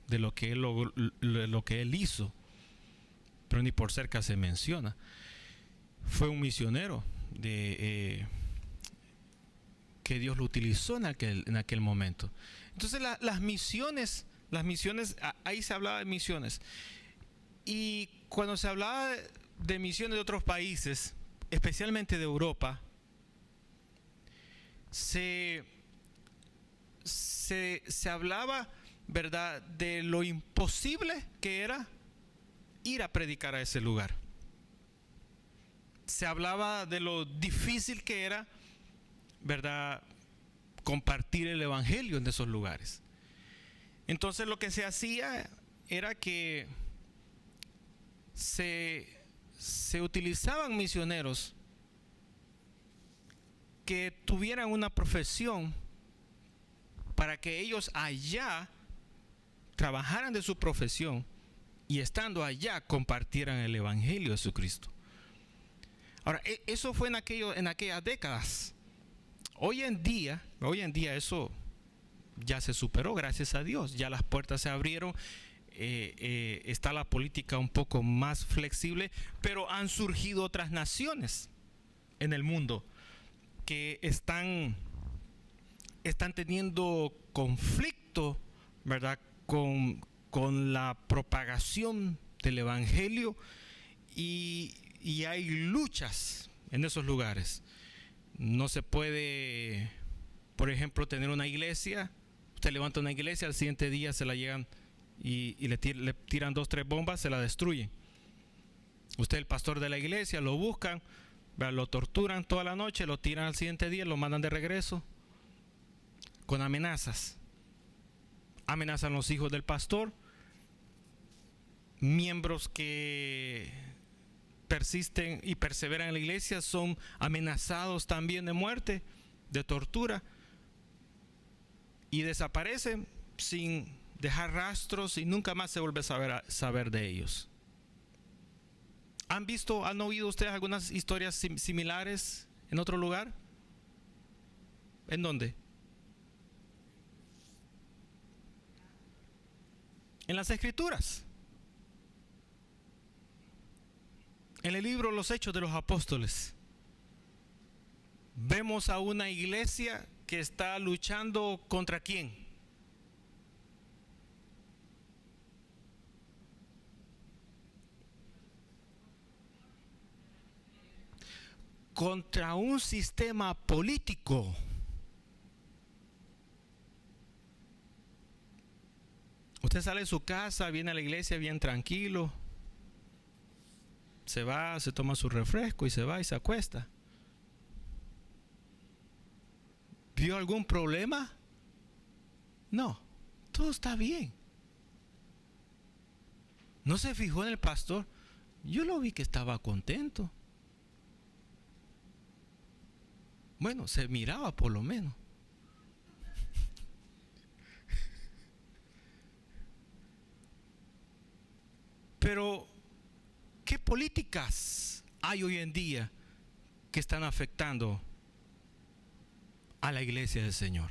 [SPEAKER 1] de lo que él hizo, pero ni por cerca se menciona. Fue un misionero que Dios lo utilizó en aquel momento. Entonces las misiones, ahí se hablaba de misiones. Y cuando se hablaba de misiones de otros países, especialmente de Europa, se hablaba, ¿verdad?, de lo imposible que era ir a predicar a ese lugar. Se hablaba de lo difícil que era, ¿verdad?, compartir el evangelio en esos lugares. Entonces lo que se hacía era que se utilizaban misioneros que tuvieran una profesión, para que ellos allá trabajaran de su profesión y estando allá compartieran el Evangelio de Jesucristo. Ahora, eso fue en aquellas décadas. Hoy en día eso ya se superó, gracias a Dios. Ya las puertas se abrieron. Está la política un poco más flexible, pero han surgido otras naciones en el mundo que están teniendo conflicto, ¿verdad?, con la propagación del Evangelio, y hay luchas en esos lugares. No se puede, por ejemplo, tener una iglesia. Usted levanta una iglesia, al siguiente día se la llegan y le tiran 2 o 3 bombas, se la destruyen. Usted, el pastor de la iglesia, lo buscan, lo torturan toda la noche, lo tiran al siguiente día, lo mandan de regreso con amenazas. Amenazan los hijos del pastor. Miembros que persisten y perseveran en la iglesia son amenazados también de muerte, de tortura, y desaparecen sin dejar rastros y nunca más se vuelve a saber de ellos. ¿Han oído ustedes algunas historias similares en otro lugar? ¿En dónde? En las Escrituras. En el libro Los Hechos de los Apóstoles, vemos a una iglesia que está luchando ¿contra quién? Contra un sistema político. Usted sale de su casa, viene a la iglesia bien tranquilo, se va, se toma su refresco y se va y se acuesta. ¿Vio algún problema? No, todo está bien. ¿No se fijó en el pastor? Yo lo vi que estaba contento. Bueno, se miraba por lo menos. Pero, ¿qué políticas hay hoy en día que están afectando a la iglesia del Señor?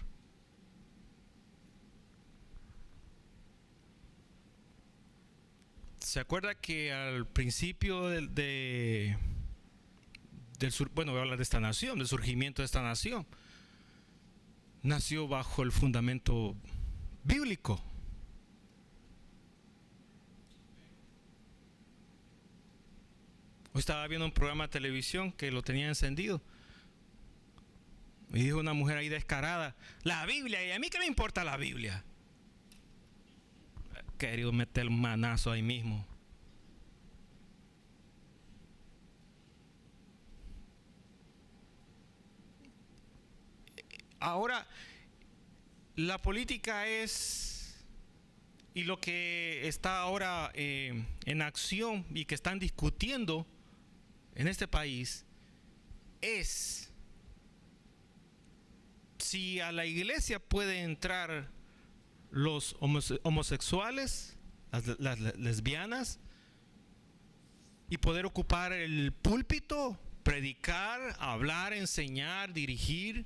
[SPEAKER 1] ¿Se acuerda que al principio voy a hablar de esta nación, del surgimiento de esta nación, nació bajo el fundamento bíblico? Hoy estaba viendo un programa de televisión que lo tenía encendido y dijo una mujer ahí descarada: la Biblia, ¿y a mí qué me importa la Biblia? Querido meter el manazo ahí mismo. Ahora, la política es, y lo que está ahora en acción y que están discutiendo en este país, es si a la iglesia pueden entrar los homosexuales, las lesbianas, y poder ocupar el púlpito, predicar, hablar, enseñar, dirigir.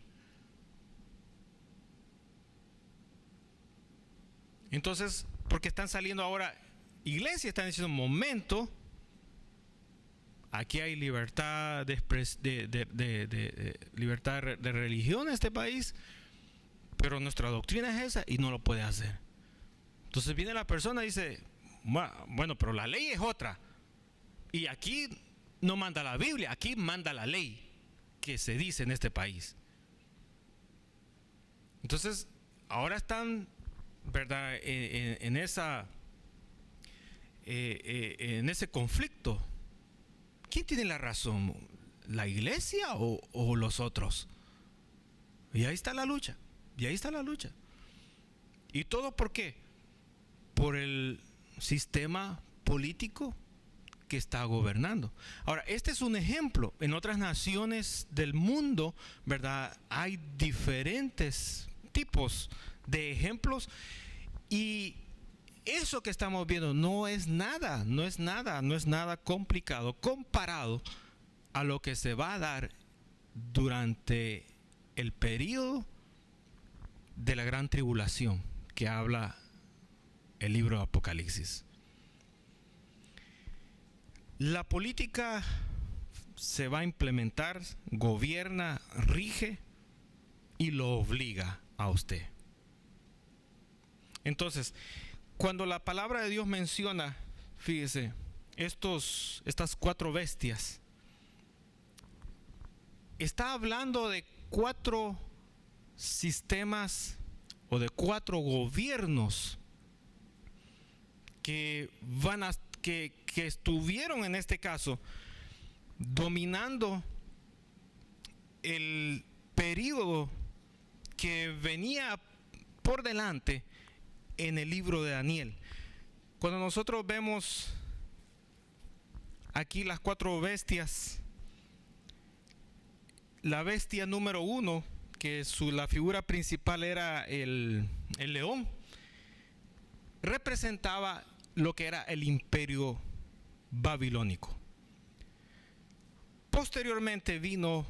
[SPEAKER 1] Entonces, porque están saliendo ahora iglesias, están diciendo: un momento, aquí hay libertad libertad de religión en este país, pero nuestra doctrina es esa y no lo puede hacer. Entonces viene la persona y dice: bueno, pero la ley es otra, y aquí no manda la Biblia, aquí manda la ley que se dice en este país. Entonces ahora están, ¿verdad?, en ese conflicto. ¿Quién tiene la razón? ¿La iglesia o los otros? Y ahí está la lucha. ¿Y todo por qué? Por el sistema político
[SPEAKER 2] que está gobernando. Ahora, este es un ejemplo. En otras naciones del mundo, ¿verdad? Hay diferentes tipos de ejemplos, y eso que estamos viendo no es nada complicado comparado a lo que se va a dar durante el periodo de la gran tribulación que habla el libro de Apocalipsis. La política se va a implementar, gobierna, rige y lo obliga a usted. Entonces, cuando la palabra de Dios menciona, fíjese, estas 4 bestias, está hablando de 4 sistemas o de 4 gobiernos que estuvieron en este caso dominando el periodo que venía por delante en el libro de Daniel. Cuando nosotros vemos aquí las 4 bestias, la bestia número 1, que la figura principal era el león, representaba lo que era el imperio babilónico. Posteriormente vino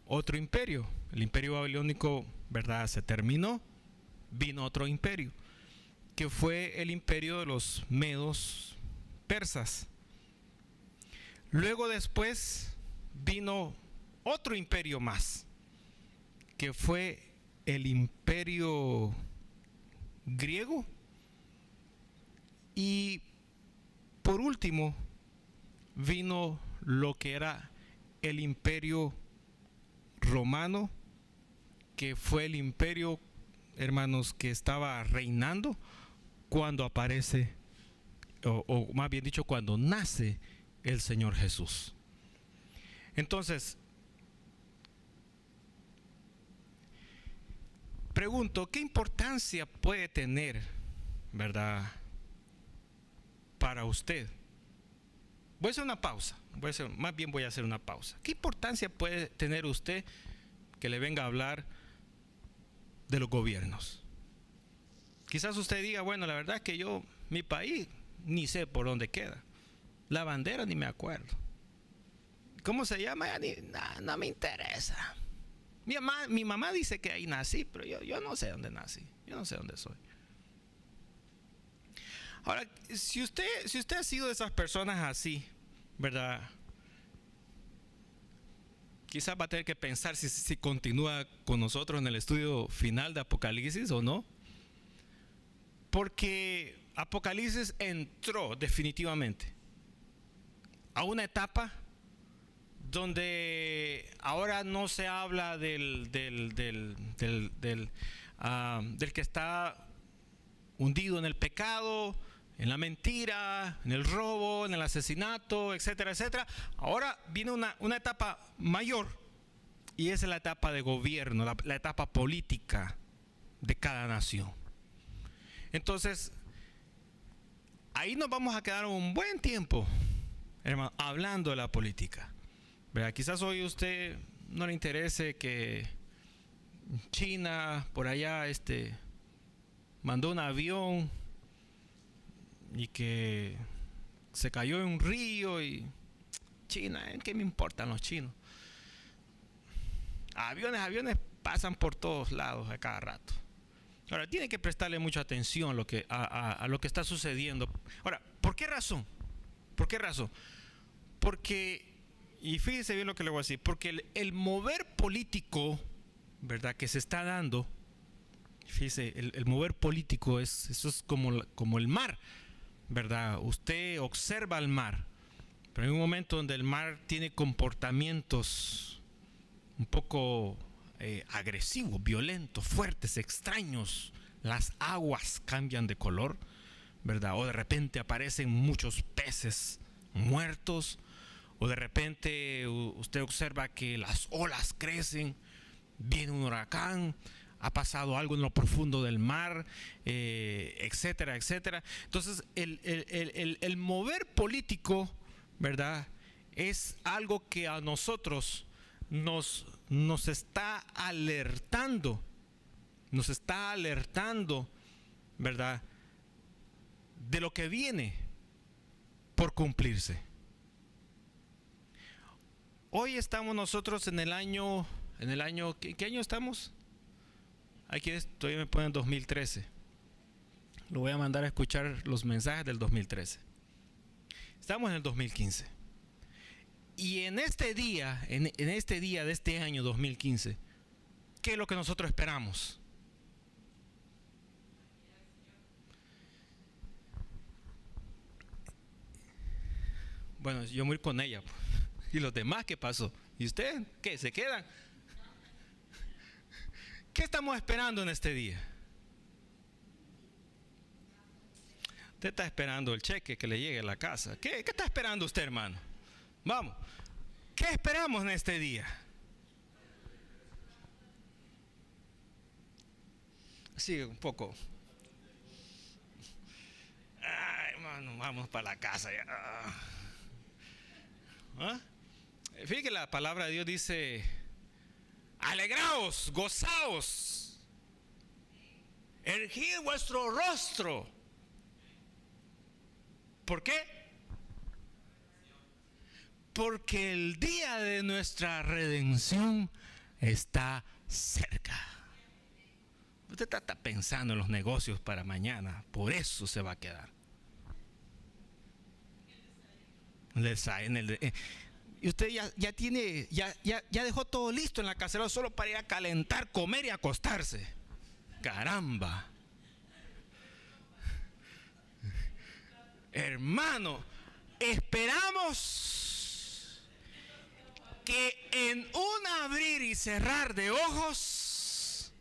[SPEAKER 2] otro imperio. El imperio babilónico, ¿verdad?, se terminó. Vino otro imperio, que fue el imperio de los medos persas. Luego después vino otro imperio más, que fue el imperio griego. Y por último vino lo que era el imperio romano, que fue el imperio, hermanos, que estaba reinando cuando aparece, o más bien dicho, cuando nace el Señor Jesús. Entonces, pregunto, ¿qué importancia puede tener, verdad, para usted? Voy a hacer una pausa. Voy a hacer una pausa. ¿Qué importancia puede tener usted que le venga a hablar de los gobiernos? Quizás usted diga, bueno, la verdad es que mi país, ni sé por dónde queda. La bandera ni me acuerdo. ¿Cómo se llama? No me interesa. Mi mamá dice que ahí nací, pero yo no sé dónde nací. Yo no sé dónde soy. Ahora, si usted ha sido de esas personas así, ¿verdad? Quizás va a tener que pensar si continúa con nosotros en el estudio final de Apocalipsis o no. Porque Apocalipsis entró definitivamente a una etapa donde ahora no se habla del que está hundido en el pecado, en la mentira, en el robo, en el asesinato, etcétera, etcétera. Ahora viene una etapa mayor, y esa es la etapa de gobierno, la etapa política de cada nación. Entonces, ahí nos vamos a quedar un buen tiempo, hermano, hablando de la política. ¿Verdad? Quizás hoy a usted no le interese que China por allá mandó un avión y que se cayó en un río, y China, ¿qué me importan los chinos? Aviones pasan por todos lados a cada rato. Ahora, tiene que prestarle mucha atención a lo que está sucediendo. Ahora, ¿por qué razón? Porque, y fíjese bien lo que le voy a decir, porque el mover político, ¿verdad?, que se está dando, fíjese, el mover político eso es como el mar, ¿verdad? Usted observa el mar, pero hay un momento donde el mar tiene comportamientos un poco agresivos, violentos, fuertes, extraños. Las aguas cambian de color, ¿verdad? O de repente aparecen muchos peces muertos, o de repente usted observa que las olas crecen, viene un huracán, ha pasado algo en lo profundo del mar, etcétera, etcétera. Entonces el mover político, ¿verdad? Es algo que a nosotros nos está alertando, ¿verdad? De lo que viene por cumplirse. Hoy estamos nosotros en el año, ¿qué año estamos? Aquí todavía me ponen 2013. Lo voy a mandar a escuchar los mensajes del 2013. Estamos en el 2015. Y en este día, en este día de este año 2015, ¿qué es lo que nosotros esperamos? Bueno, yo voy a ir con ella. ¿Y los demás qué pasó? ¿Y ustedes qué? ¿Se quedan? ¿Qué estamos esperando en este día? Usted está esperando el cheque que le llegue a la casa. ¿Qué está esperando usted, hermano? Vamos. ¿Qué esperamos en este día? Sí, un poco. Ay, hermano, vamos para la casa ya. ¿Ah? Fíjate que la palabra de Dios dice: alegraos, gozaos, erguid vuestro rostro. ¿Por qué? Porque el día de nuestra redención está cerca. Usted está pensando en los negocios para mañana, por eso se va a quedar. Y usted ya tiene, ya dejó todo listo en la cacerola solo para ir a calentar, comer y acostarse. Caramba. Hermano, esperamos que en un abrir y cerrar de ojos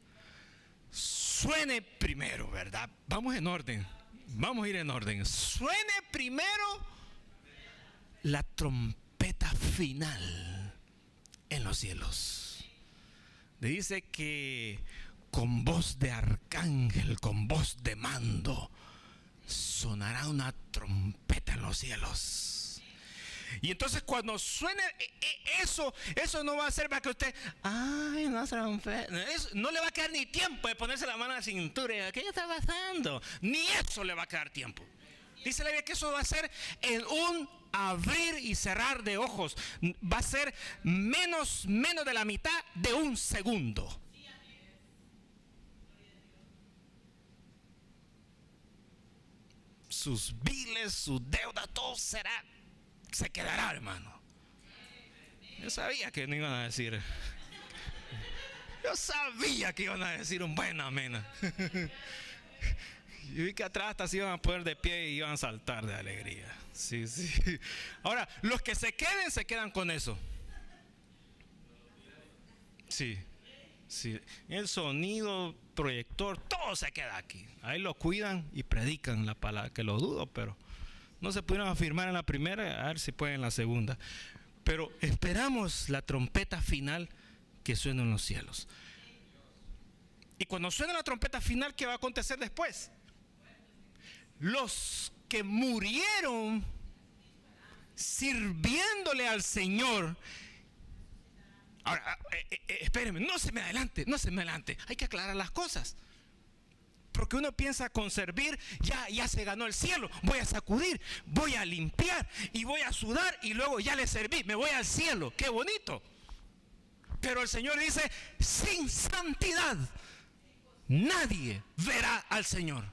[SPEAKER 2] suene primero, ¿verdad? Vamos en orden. Vamos a ir en orden. Suene primero la trompeta final en los cielos. Dice que con voz de arcángel, con voz de mando, sonará una trompeta en los cielos. Y entonces cuando suene eso no va a ser para que usted, ay, una trompeta, no le va a quedar ni tiempo de ponerse la mano a la cintura. ¿Qué está pasando? Ni eso le va a quedar tiempo. Dice la Biblia que eso va a ser en un abrir y cerrar de ojos. Va a ser menos de la mitad de un segundo. Sus biles, su deuda, todo se quedará, hermano. Yo sabía que no iban a decir. Yo sabía que iban a decir un buen amén. Yo vi que atrás hasta se iban a poner de pie y iban a saltar de alegría. Sí. Ahora, los que se quedan con eso. Sí. El sonido, proyector, todo se queda aquí. Ahí lo cuidan y predican la palabra, que lo dudo, pero no se pudieron afirmar en la primera, a ver si pueden en la segunda. Pero esperamos la trompeta final que suena en los cielos. Y cuando suena la trompeta final, ¿qué va a acontecer después? Los que murieron sirviéndole al Señor. Ahora, espérenme, no se me adelante. Hay que aclarar las cosas. Porque uno piensa con servir, ya se ganó el cielo. Voy a sacudir, voy a limpiar y voy a sudar y luego ya le serví, me voy al cielo. ¡Qué bonito! Pero el Señor dice, sin santidad nadie verá al Señor.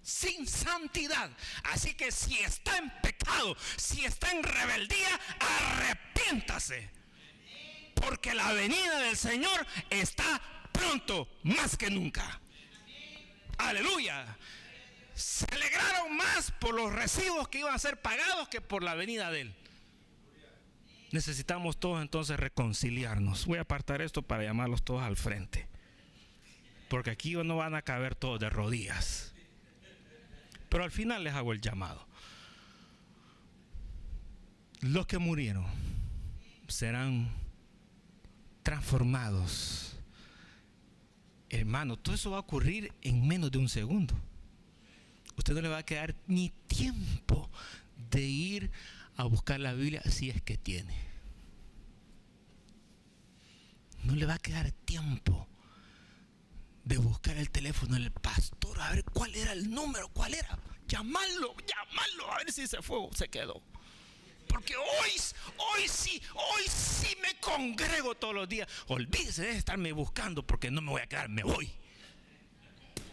[SPEAKER 2] Sin santidad. Así que si está en pecado, si está en rebeldía, arrepiéntase. Porque la venida del Señor está pronto, más que nunca. Aleluya. Se alegraron más por los recibos que iban a ser pagados que por la venida de Él. Necesitamos todos entonces reconciliarnos. Voy a apartar esto para llamarlos todos al frente. Porque aquí no van a caber todos de rodillas. Pero al final les hago el llamado. Los que murieron serán transformados. Hermano, todo eso va a ocurrir en menos de un segundo. Usted no le va a quedar ni tiempo de ir a buscar la Biblia si es que tiene. No le va a quedar tiempo de buscar el teléfono del pastor a ver cuál era el número, cuál era. Llamarlo, a ver si se fue o se quedó. Porque hoy sí me congrego todos los días. Olvídese de estarme buscando porque no me voy a quedar, me voy.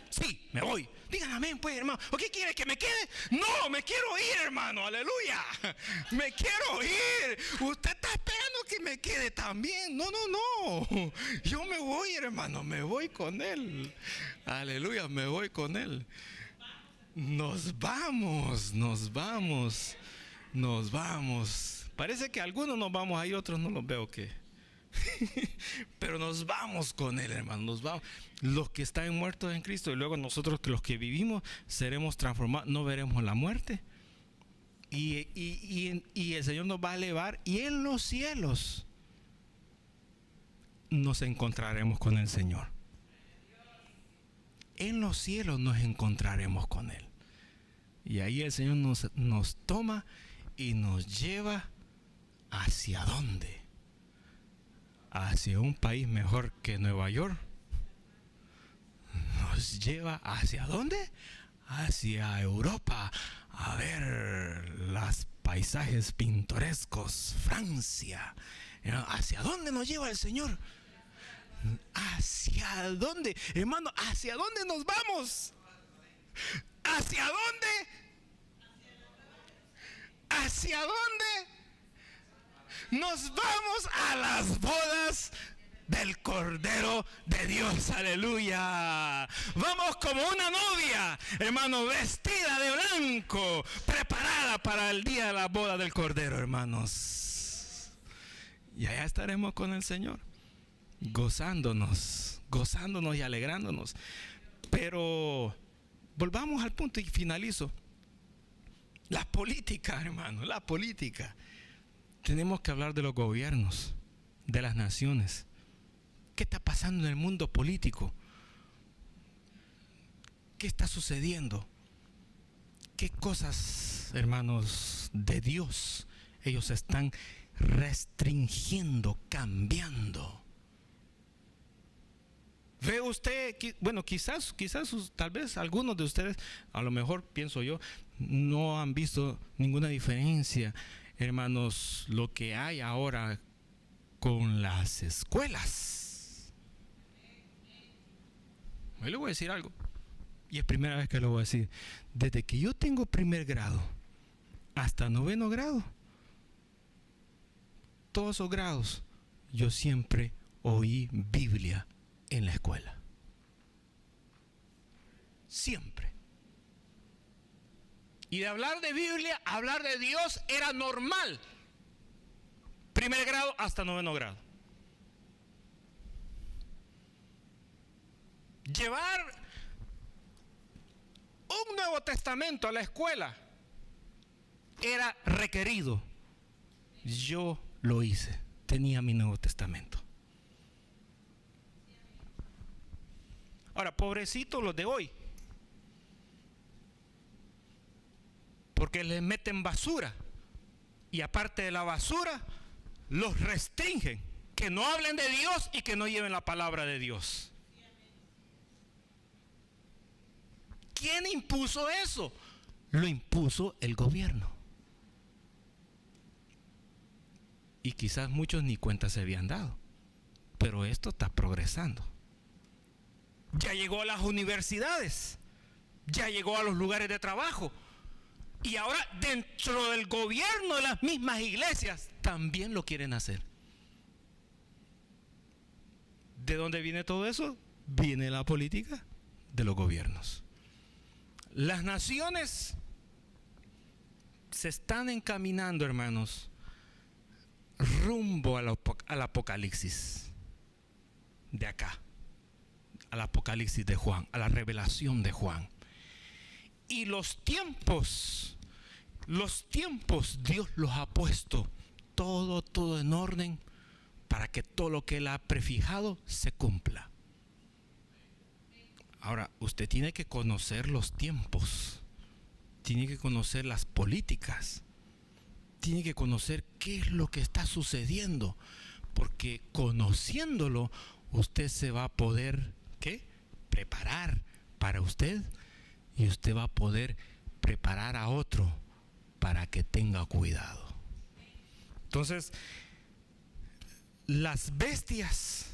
[SPEAKER 2] Sí, me voy. Digan amén, pues, hermano. ¿O qué quiere? ¿Que me quede? No, me quiero ir, hermano. Aleluya. Me quiero ir. Usted está esperando que me quede también. No. Yo me voy, hermano. Me voy con él. Aleluya, me voy con él. Nos vamos. Parece que algunos nos vamos a ir, otros no los veo que. Pero nos vamos con él, hermano. Nos vamos. Los que están muertos en Cristo, y luego nosotros, los que vivimos, seremos transformados. No veremos la muerte. Y el Señor nos va a elevar. Y en los cielos nos encontraremos con el Señor. En los cielos nos encontraremos con Él. Y ahí el Señor nos toma y nos lleva ¿hacia dónde? Hacia un país mejor que Nueva York. Nos lleva ¿hacia dónde? Hacia Europa, a ver los paisajes pintorescos, Francia. ¿Hacia dónde nos lleva el Señor? ¿Hacia dónde? Hermano, ¿hacia dónde nos vamos? ¿Hacia dónde? ¿Hacia dónde? Nos vamos a las bodas del Cordero de Dios, aleluya. Vamos como una novia, hermano, vestida de blanco, preparada para el día de la boda del Cordero, hermanos. Y allá estaremos con el Señor, gozándonos y alegrándonos. Pero volvamos al punto y finalizo. La política, hermano, la política. Tenemos que hablar de los gobiernos, de las naciones. ¿Qué está pasando en el mundo político? ¿Qué está sucediendo? ¿Qué cosas, hermanos, de Dios ellos están restringiendo, cambiando? ¿Ve usted? Bueno, quizás, tal vez algunos de ustedes, a lo mejor pienso yo, no han visto ninguna diferencia, hermanos, lo que hay ahora con las escuelas. Hoy le voy a decir algo, y es primera vez que lo voy a decir. Desde que yo tengo primer grado hasta 9º grado, todos esos grados, yo siempre oí Biblia en la escuela. Siempre. Y de hablar de Biblia, hablar de Dios era normal. Primer grado hasta 9º grado. Llevar un Nuevo Testamento a la escuela era requerido. Yo lo hice. Tenía mi Nuevo Testamento. Ahora, pobrecitos los de hoy, porque les meten basura, y aparte de la basura los restringen, que no hablen de Dios y que no lleven la palabra de Dios. ¿Quién impuso eso? Lo impuso el gobierno. Y quizás muchos ni cuenta se habían dado, pero esto está progresando. Ya llegó a las universidades, ya llegó a los lugares de trabajo, y ahora dentro del gobierno de las mismas iglesias también lo quieren hacer. ¿De dónde viene todo eso? Viene la política de los gobiernos. Las naciones se están encaminando, hermanos, rumbo al Apocalipsis de acá, al Apocalipsis de Juan, a la revelación de Juan. Y los tiempos Dios los ha puesto todo en orden para que todo lo que Él ha prefijado se cumpla. Ahora, usted tiene que conocer los tiempos, tiene que conocer las políticas, tiene que conocer qué es lo que está sucediendo, porque conociéndolo, usted se va a poder, ¿qué? Preparar para usted, y usted va a poder preparar a otro para que tenga cuidado. Entonces, las bestias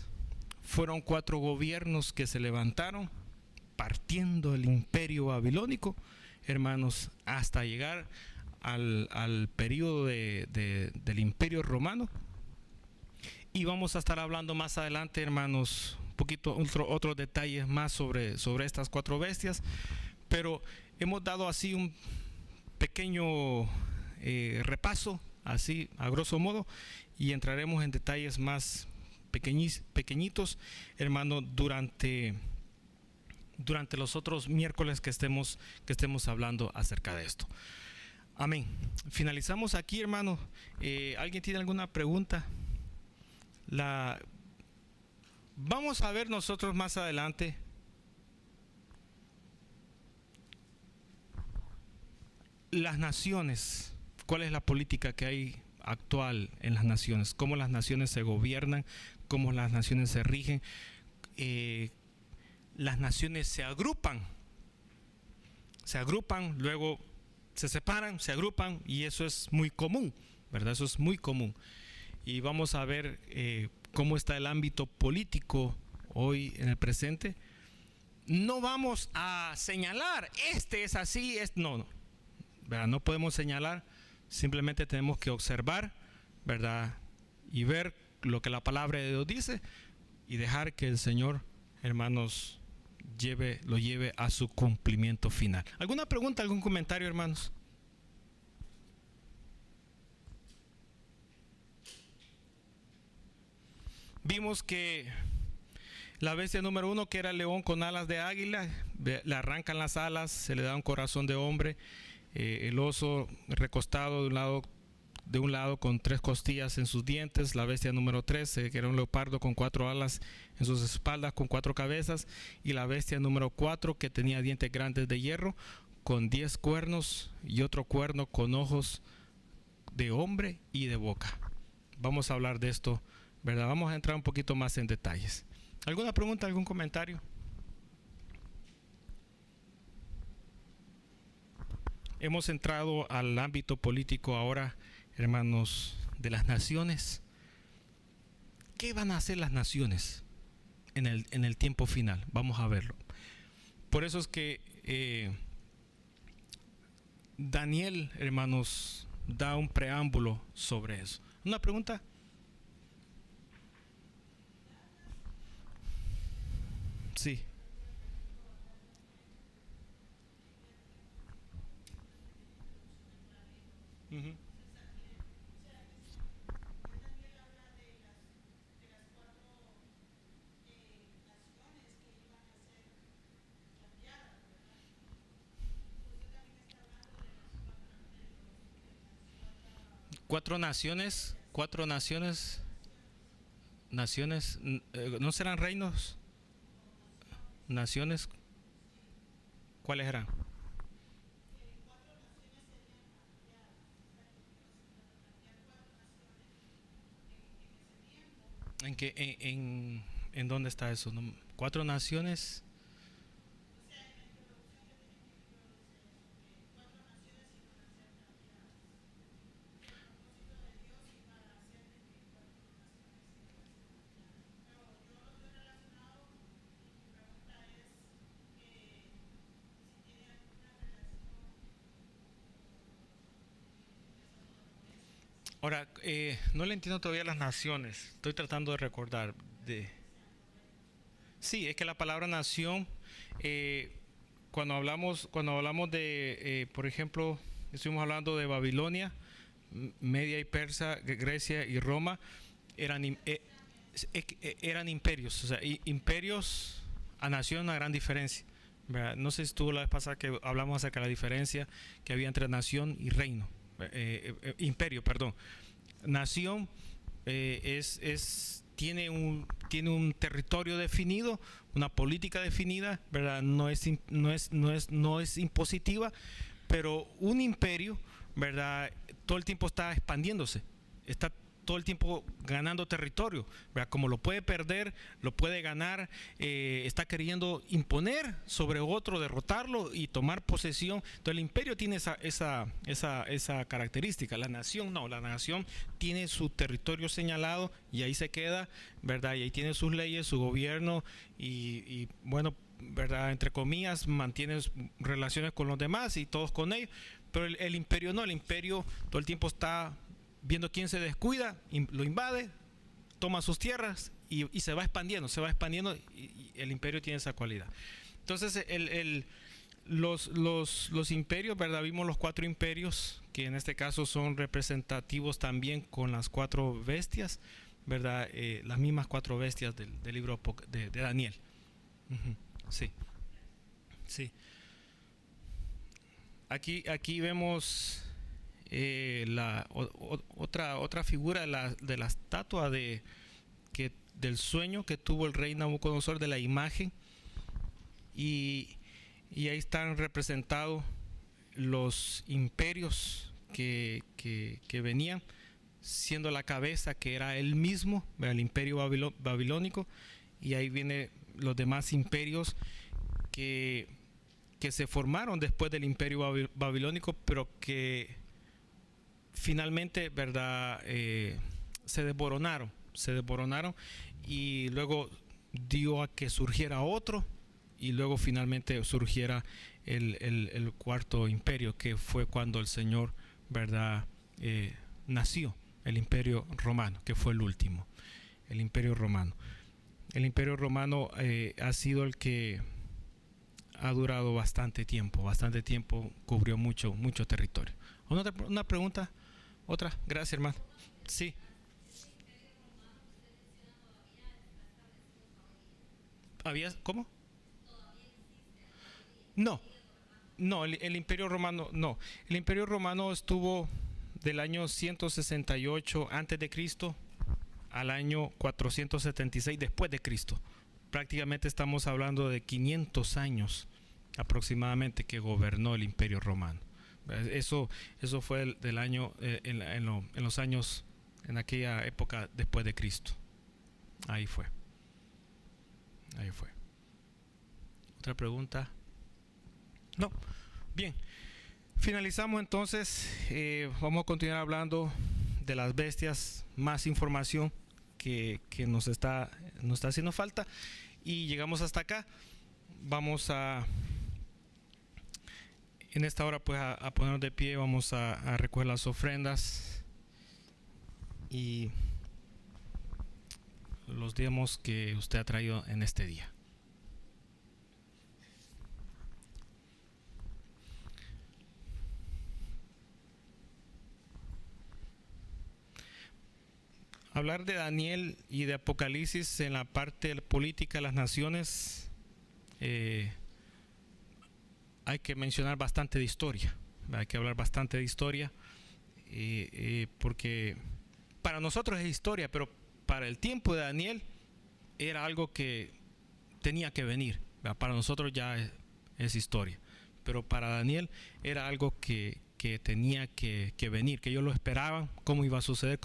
[SPEAKER 2] fueron 4 gobiernos que se levantaron partiendo del imperio babilónico, hermanos, hasta llegar al periodo del imperio romano. Y vamos a estar hablando más adelante, hermanos, un poquito otros detalles más sobre estas 4 bestias, pero hemos dado así un pequeño repaso, así a grosso modo, y entraremos en detalles más pequeñitos, hermano, durante los otros miércoles que estemos hablando acerca de esto. Amén. Finalizamos aquí, hermano. ¿Alguien tiene alguna pregunta? Vamos a ver nosotros más adelante las naciones. ¿Cuál es la política que hay actual en las naciones? ¿Cómo las naciones se gobiernan? ¿Cómo las naciones se rigen? Las naciones se agrupan, luego se separan, se agrupan, y eso es muy común, ¿verdad? Eso es muy común. Y vamos a ver cómo está el ámbito político hoy en el presente. No vamos a señalar, este es así, no, ¿verdad? No podemos señalar, simplemente tenemos que observar, ¿verdad? Y ver lo que la palabra de Dios dice y dejar que el Señor, hermanos, lo lleve a su cumplimiento final. ¿Alguna pregunta, algún comentario, hermanos? Vimos que la bestia número 1, que era el león con alas de águila, le arrancan las alas, se le da un corazón de hombre. El oso recostado de un lado con 3 costillas en sus dientes. La bestia número 3, que era un leopardo con 4 alas en sus espaldas, con 4 cabezas. Y la bestia número 4, que tenía dientes grandes de hierro, con 10 cuernos, y otro cuerno con ojos de hombre y de boca. Vamos a hablar de esto, ¿verdad? Vamos a entrar un poquito más en detalles. ¿Alguna pregunta, algún comentario? Hemos entrado al ámbito político ahora, hermanos, de las naciones. ¿Qué van a hacer las naciones en el tiempo final? Vamos a verlo. Por eso es que Daniel, hermanos, da un preámbulo sobre eso. ¿Una pregunta? Sí. Uh-huh. Cuatro naciones, ¿no serán reinos? Naciones, ¿cuáles eran? ¿En dónde está eso? ¿No? 4 naciones. Ahora, no le entiendo todavía las naciones. Estoy tratando de recordar. Sí, es que la palabra nación, cuando hablamos de, por ejemplo, estuvimos hablando de Babilonia, Media y Persa, Grecia y Roma, eran imperios. O sea, imperios a nación, una gran diferencia, ¿verdad? No sé si estuvo la vez pasada que hablamos acerca de la diferencia que había entre nación y reino. Imperio, perdón. Nación tiene un territorio definido, una política definida, ¿verdad? No es impositiva, pero un imperio, ¿verdad? Todo el tiempo está expandiéndose, está todo el tiempo ganando territorio, ¿verdad? Como lo puede perder, lo puede ganar, está queriendo imponer sobre otro, derrotarlo y tomar posesión. Entonces el imperio tiene esa característica. La nación no, la nación tiene su territorio señalado y ahí se queda, ¿verdad? Y ahí tiene sus leyes, su gobierno y bueno, ¿verdad? Entre comillas, mantiene relaciones con los demás y todos con ellos. Pero el imperio no, el imperio todo el tiempo está viendo quién se descuida, lo invade, toma sus tierras y se va expandiendo y el imperio tiene esa cualidad. Entonces los imperios, ¿verdad? Vimos los 4 imperios, que en este caso son representativos también con las 4 bestias, ¿verdad? Las mismas 4 bestias del libro de Daniel. Sí, sí. Aquí vemos otra figura de la estatua del sueño que tuvo el rey Nabucodonosor, de la imagen, y ahí están representados los imperios que venían, siendo la cabeza que era él mismo, el imperio babilónico, y ahí vienen los demás imperios que se formaron después del imperio babilónico, pero que finalmente, ¿verdad? Se desmoronaron y luego dio a que surgiera otro y luego finalmente surgiera el 4 imperio, que fue cuando el Señor, ¿verdad? Nació el imperio romano, que fue el último, el imperio romano. El imperio romano ha sido el que ha durado bastante tiempo, cubrió mucho territorio. Una pregunta, otra, gracias, hermano. Sí. ¿Cómo? No, el imperio romano, no. El imperio romano estuvo del año 168 antes de Cristo al año 476 después de Cristo. Prácticamente estamos hablando de 500 años aproximadamente que gobernó el imperio romano. Eso fue del año en los años, en aquella época después de Cristo. Ahí fue. ¿Otra pregunta? No. Bien. Finalizamos entonces. Vamos a continuar hablando de las bestias, más información que nos está haciendo falta, y llegamos hasta acá. Vamos en esta hora pues a ponernos de pie, vamos a recoger las ofrendas y los diezmos que usted ha traído en este día. Hablar de Daniel y de Apocalipsis en la parte política de las naciones, hay que mencionar bastante de historia, hay que hablar bastante de historia, porque para nosotros es historia, pero para el tiempo de Daniel era algo que tenía que venir, ¿verdad? Para nosotros ya es historia, pero para Daniel era algo que tenía que venir, que ellos lo esperaban, cómo iba a suceder.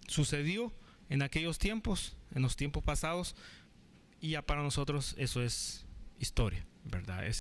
[SPEAKER 2] Sucedió en aquellos tiempos, en los tiempos pasados, y ya para nosotros eso es historia, ¿verdad?